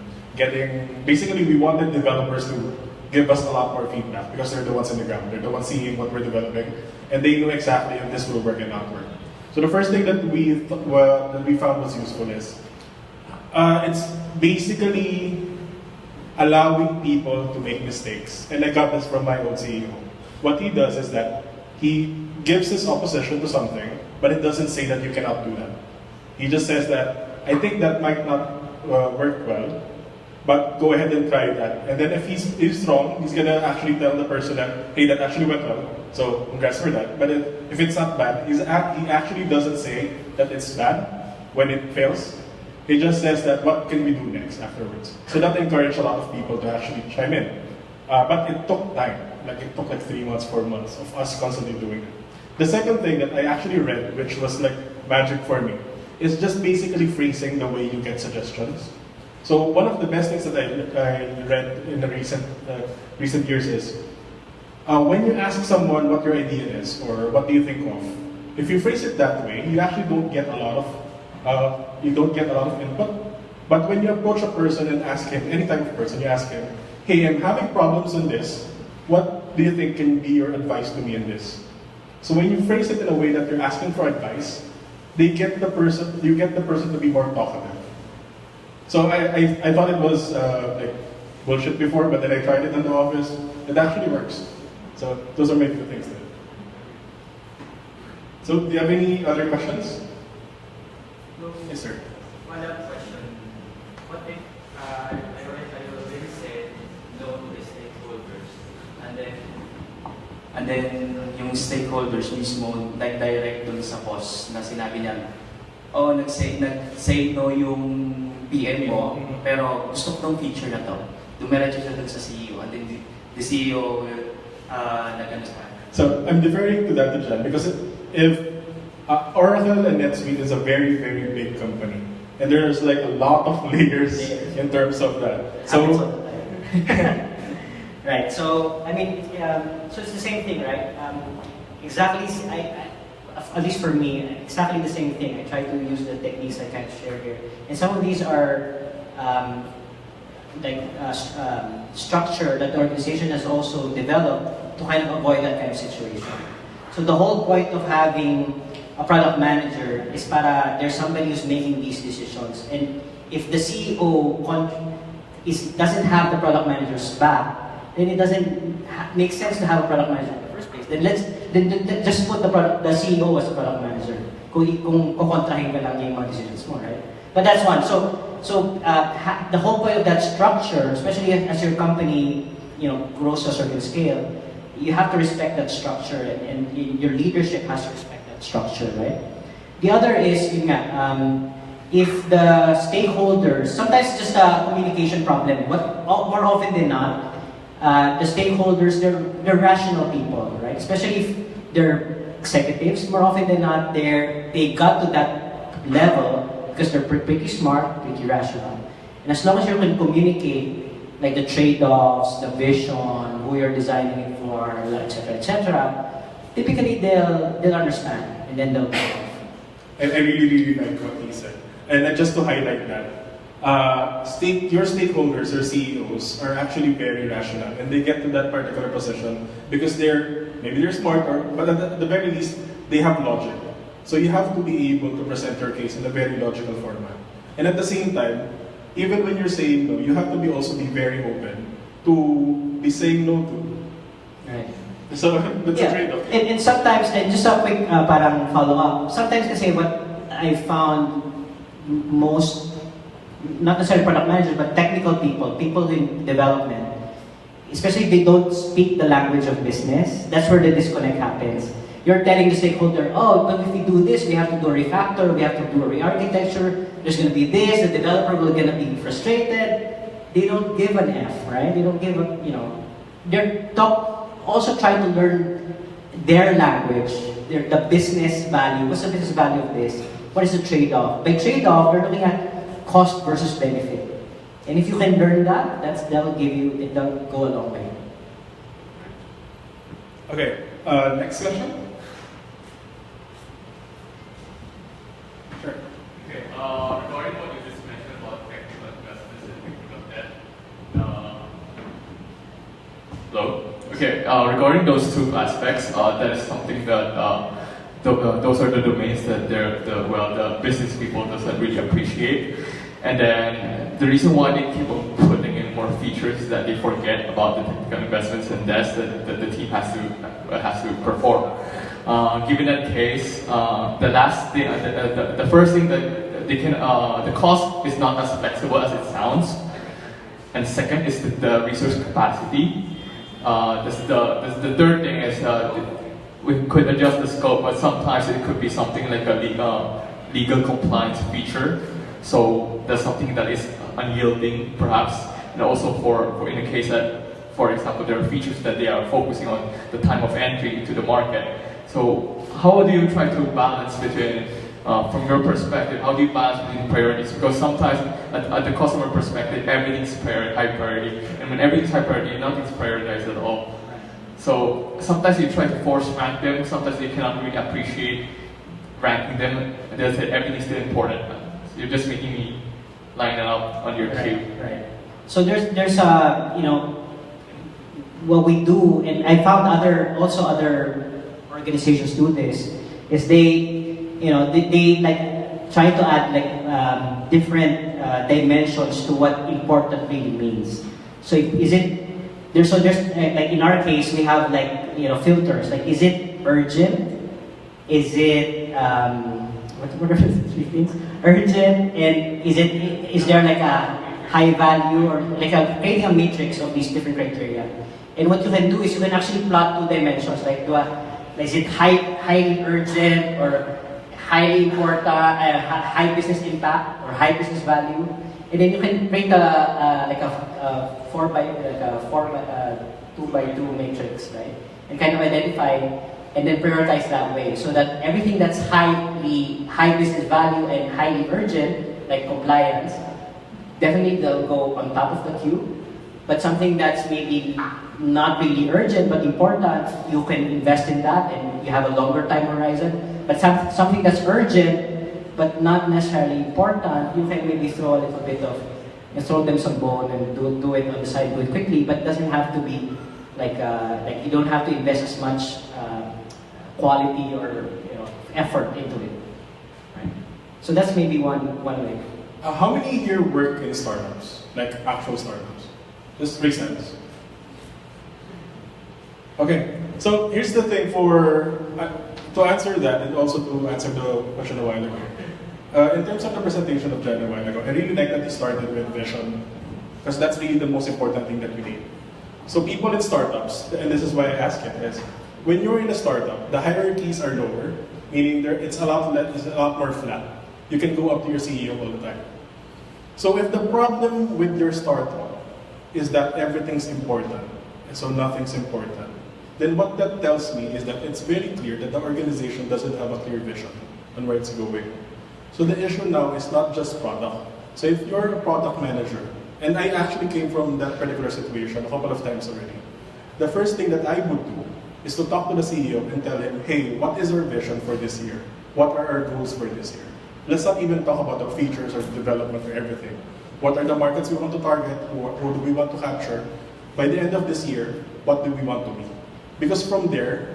Basically we wanted developers to give us a lot more feedback because they're the ones on the ground. They're the ones seeing what we're developing, and they know exactly if this will work and not work. So the first thing that we found was useful is it's basically allowing people to make mistakes. And I got this from my old CEO. What he does is that he gives his opposition to something, but it doesn't say that you cannot do that. He just says that, I think that might not work well, but go ahead and try that. And then if he's wrong, he's gonna actually tell the person that, hey, that actually went well, so congrats for that. But if it's not bad, he actually doesn't say that it's bad when it fails. He just says that, what can we do next afterwards? So that encouraged a lot of people to actually chime in. But it took time. It took 3 months, 4 months of us constantly doing it. The second thing that I actually read, which was like magic for me, is just basically phrasing the way you get suggestions. So one of the best things that I read in the recent years is, when you ask someone what your idea is, or what do you think of, if you phrase it that way, you actually don't get a lot of input. But when you approach a person and ask him, any type of person, you ask him, hey, I'm having problems in this. What do you think can be your advice to me in this? So when you phrase it in a way that you're asking for advice, you get the person to be more talkative. So I thought it was like bullshit before, but then I tried it in the office. It actually works. So those are maybe the things that. So do you have any other questions? Yes, sir. Follow-up question. What if I already said no to the stakeholders, and then yung stakeholders mismo nag-direct dun sa boss na sinabi niya, oh, nag-say no yung PM mo, pero gusto ko tong feature na to. Dumiretso siya dun sa CEO, and then the CEO will nag-understand. So I'm deferring to that to Jan because if Oracle and Netsuite is a very, very big company, and there's like a lot of layers in terms of that. So right. So I mean, so it's the same thing, right? Exactly. At least for me, exactly the same thing. I try to use the techniques I kind of share here, and some of these are structure that the organization has also developed to kind of avoid that kind of situation. So the whole point of having a product manager is para there's somebody who's making these decisions, and if the CEO doesn't have the product manager's back, then it doesn't make sense to have a product manager in the first place. Then just put the CEO as a product manager. Kung kukontrahin ka lang yung mga decisions mo, right? But that's one. So the whole point of that structure, especially as your company, grows to a certain scale, you have to respect that structure, and your leadership has to respect that structure, right? The other is, if the stakeholders, sometimes it's just a communication problem, but more often than not, the stakeholders, they're rational people, right? Especially if they're executives, more often than not, they got to that level because they're pretty smart, pretty rational. And as long as you can communicate like the trade-offs, the vision, who you're designing it for, etc., typically they'll understand, and then they'll go off. And I really like what he said. And just to highlight that, your stakeholders or CEOs are actually very rational, and they get to that particular position because maybe they're smart, but at the very least, they have logic. So you have to be able to present your case in a very logical format. And at the same time, even when you're saying no, you have to also be very open to be saying no to. Right. So that's a trade-off. And sometimes, and just a quick parang follow-up, sometimes kasi what I found most, not necessarily product managers, but technical people in development, especially if they don't speak the language of business, that's where the disconnect happens. You're telling the stakeholder, oh, but if we do this, we have to do a refactor, we have to do a re-architecture, there's going to be this, the developer will going to be frustrated. They don't give an F, right? They don't give a, they're also trying to learn their language, the business value. What's the business value of this? What is the trade-off? By trade-off, you're looking at cost versus benefit. And if you can learn that, that'll go a long way. Okay, next question. Sure. Okay, regarding what you just mentioned about technical investments and technical debt. Hello? Okay, regarding those two aspects, that is something that those are the domains that the business people doesn't really appreciate. And then the reason why they keep on putting in more features is that they forget about the technical investments and debts that the team has to perform. Given that case, the first thing that they can, the cost is not as flexible as it sounds. And second is the resource capacity. The third thing is we could adjust the scope, but sometimes it could be something like a legal compliance feature. So that's something that is unyielding, perhaps, and also for in the case that, for example, there are features that they are focusing on the time of entry into the market. So how do you try to balance between, from your perspective, how do you balance between priorities? Because sometimes at the customer perspective, everything's high priority, and when everything's high priority, nothing's prioritized at all. So sometimes you try to force rank them, sometimes they cannot really appreciate ranking them, and they'll say everything's still important. So you're just making me line it up on your queue. Right. So there's what we do, and I found other organizations do this, is they like try to add like different dimensions to what important really means. So there's like in our case we have like filters, like is it urgent? Is it what are the three things? urgent, and is there like a high value or like creating a matrix of these different criteria? And what you can do is you can actually plot 2 dimensions, like is it highly urgent or highly important, high business impact or high business value, and then you can create like a 2x2 matrix, right? And kind of identify and then prioritize that way, so that everything that's high business value and highly urgent, like compliance, definitely they'll go on top of the queue. But something that's maybe not really urgent but important, you can invest in that and you have a longer time horizon. But something that's urgent but not necessarily important, you can maybe throw a little bit of, throw them some bone and do it on the side, do it quickly, but it doesn't have to be like you don't have to invest as much quality or effort into it. Right? So that's maybe one way. How many here work in startups, like actual startups? Just raise hands. Okay, so here's the thing to answer that and also to answer the question a while ago. In terms of the presentation of Jan a while ago, I really like that he started with vision, because that's really the most important thing that we need. So people in startups, and this is why I ask it, is when you're in a startup, the hierarchies are lower, meaning it's a lot more flat. You can go up to your CEO all the time. So if the problem with your startup is that everything's important, and so nothing's important, then what that tells me is that it's very clear that the organization doesn't have a clear vision on where it's going. So the issue now is not just product. So if you're a product manager, and I actually came from that particular situation a couple of times already, the first thing that I would do is to talk to the CEO and tell him, hey, what is our vision for this year? What are our goals for this year? Let's not even talk about the features or the development or everything. What are the markets we want to target? Who do we want to capture? By the end of this year, what do we want to be? Because from there,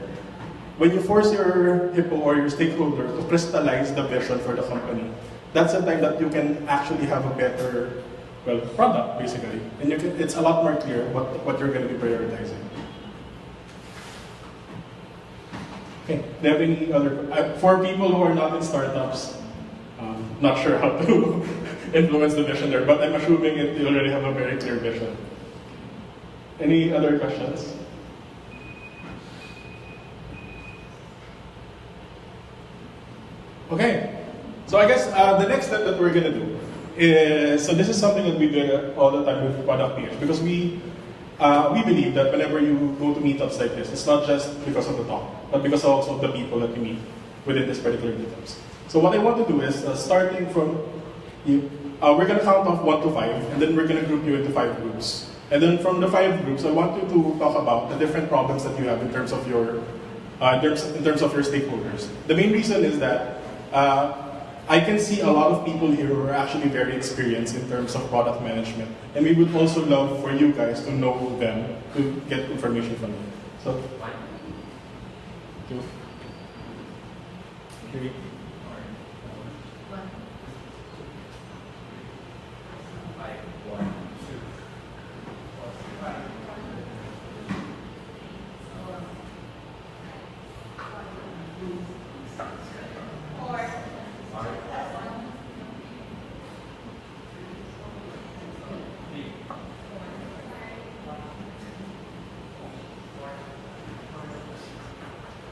when you force your HIPPO or your stakeholder to crystallize the vision for the company, that's the time that you can actually have a better, product, basically. And it's a lot more clear what you're going to be prioritizing. Okay, do you have any other, for people who are not in startups, not sure how to influence the vision there, but I'm assuming you already have a very clear vision. Any other questions? Okay, so I guess the next step that we're going to do is, so this is something that we do all the time with ProductPH, because we believe that whenever you go to meetups like this, it's not just because of the talk, but because also of the people that you meet within this particular meetups. So what I want to do is, starting from you, we're going to count off 1 to 5, and then we're going to group you into 5 groups. And then from the 5 groups, I want you to talk about the different problems that you have in terms of your stakeholders. The main reason is that I can see a lot of people here who are actually very experienced in terms of product management, and we would also love for you guys to know them, to get information from them. So, 1, 2, 3.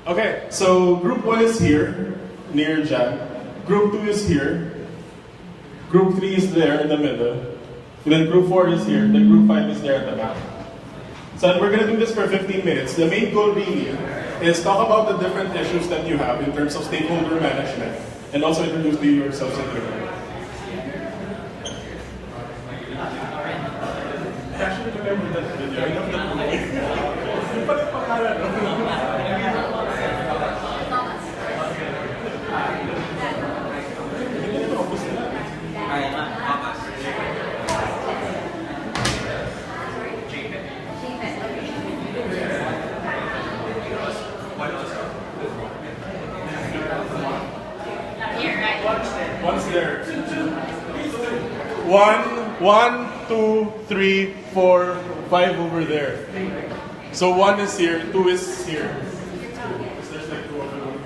Okay, so group 1 is here, near Jan. Group 2 is here. Group 3 is there in the middle. And then group 4 is here. Then group 5 is there at the back. So we're going to do this for 15 minutes. The main goal really is talk about the different issues that you have in terms of stakeholder management, and also introduce yourselves in the group. Actually, remember that video. I love that movie. One's there. 1, 2, 3, 4, 5 over there. So 1 is here, 2 is here. There's like 2 of them.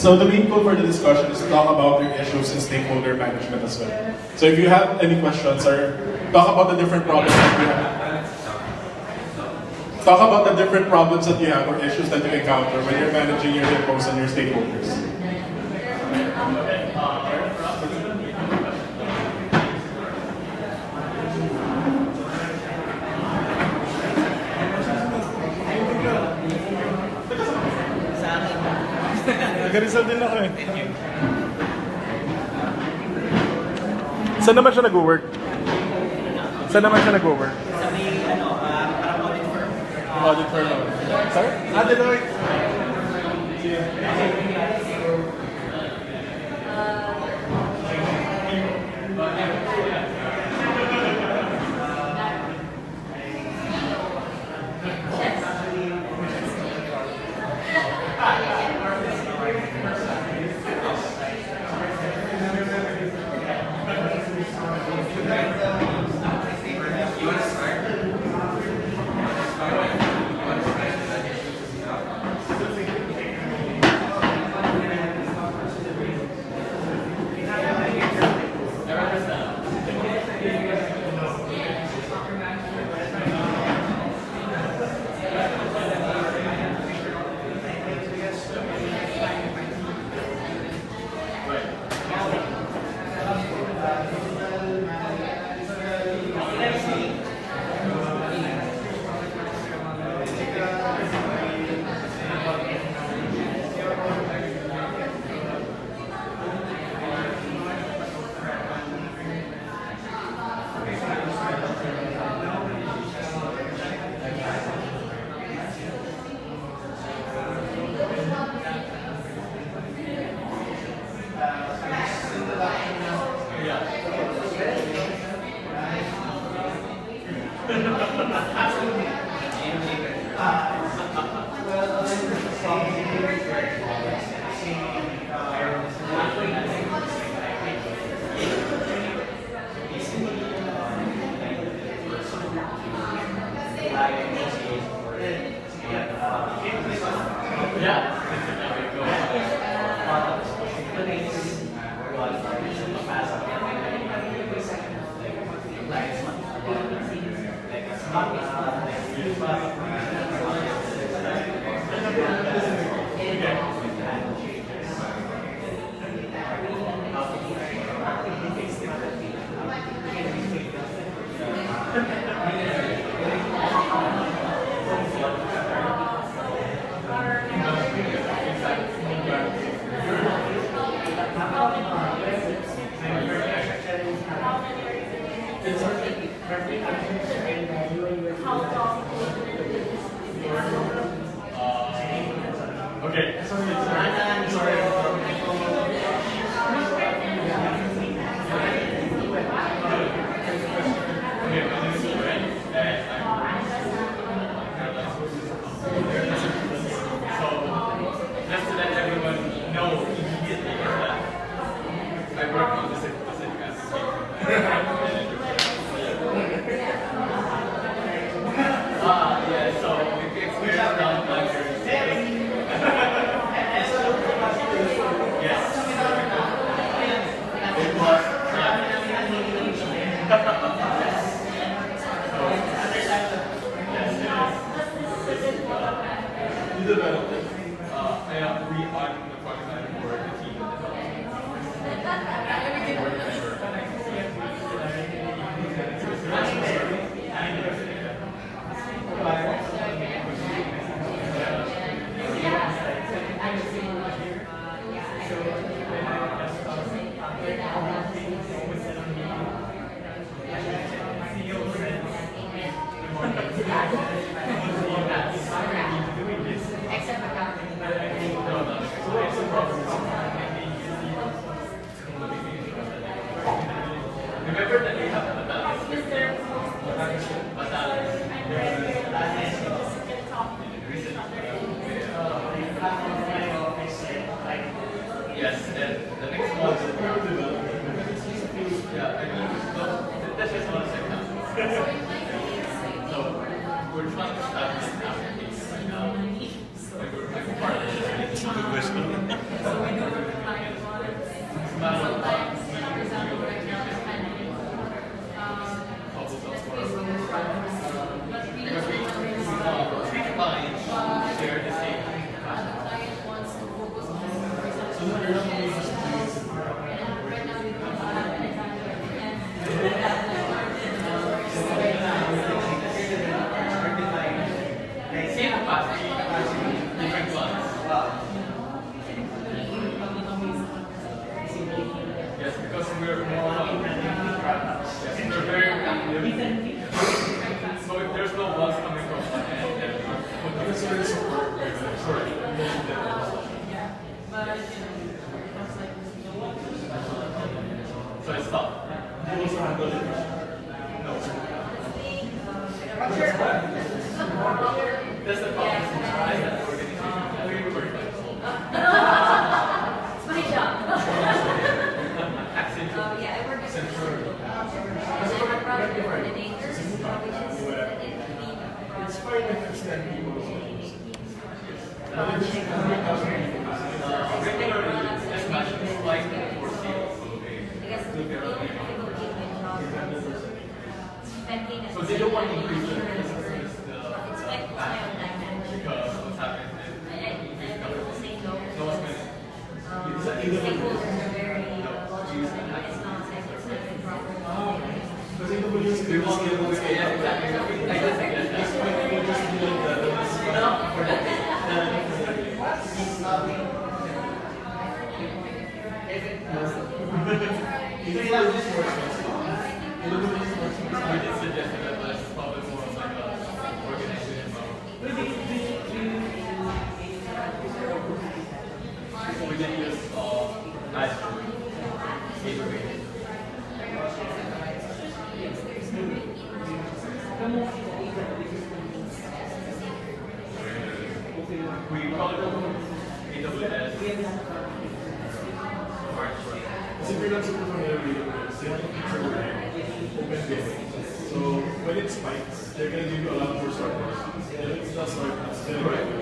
So the main goal for the discussion is to talk about your issues in stakeholder management as well. So if you have any questions or talk about the different problems that you have. Talk about the different problems that you have or issues that you encounter when you're managing your depots and your stakeholders. Nag-result din ako eh. Saan naman siya nag-work? Saan naman siya nag-work? Sa may, parang audit firm. Audit firm. Sorry? Deloitte. So if there's no buzz coming from one end, then That's very support. Sorry. So it's stopped. You also handle it. No. That's the problem. I had the organization. We were like It's my job. Accenture. Yeah, I work as a product coordinator, which is in between It's fine if it's 10 people. Regularly, this match is like for sales. So they don't want to increase the because what's happened is increased government. No one's going to. Stakeholders are very logical. It's not like it's not been proper. Because AWS We want to do it. Yeah, exactly. I guess I get that. I did suggest that that's probably more of like a organization model. We can use we call it AWS. So if you're not super familiar with AWS, they have a feature where open building. So when it spikes, they're going to give you a lot more servers. It's not servers, it's right.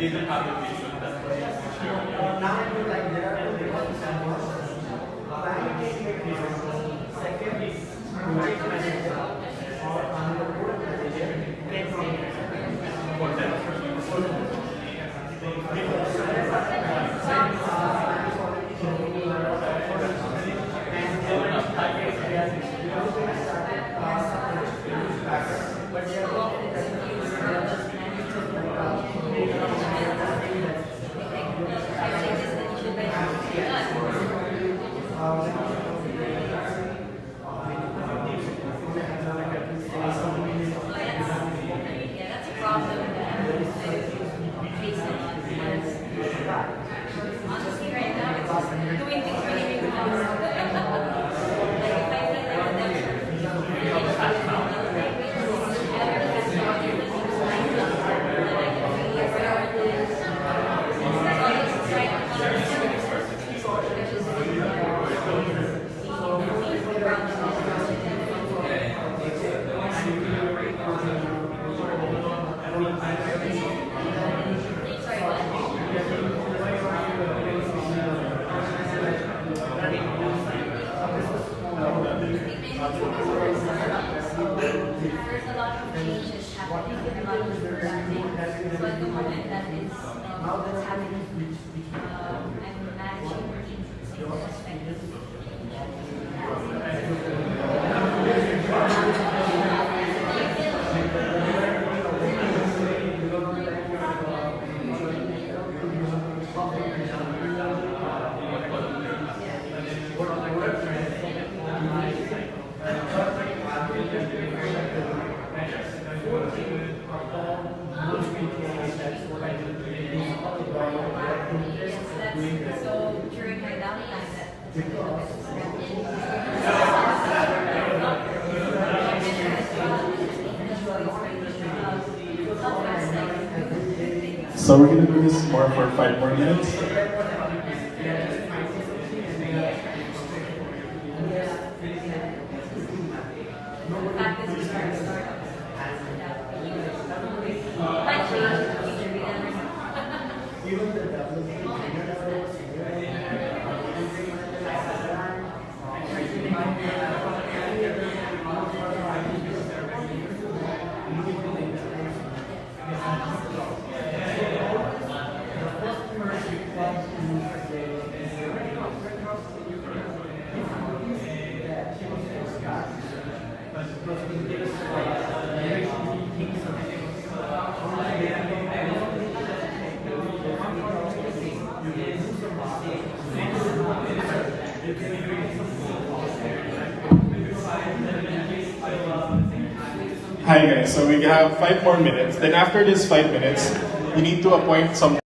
didn't have the reason that was So we're going to do this more for 5 more minutes. Hi guys, so we have 5 more minutes. Then after this 5 minutes, you need to appoint some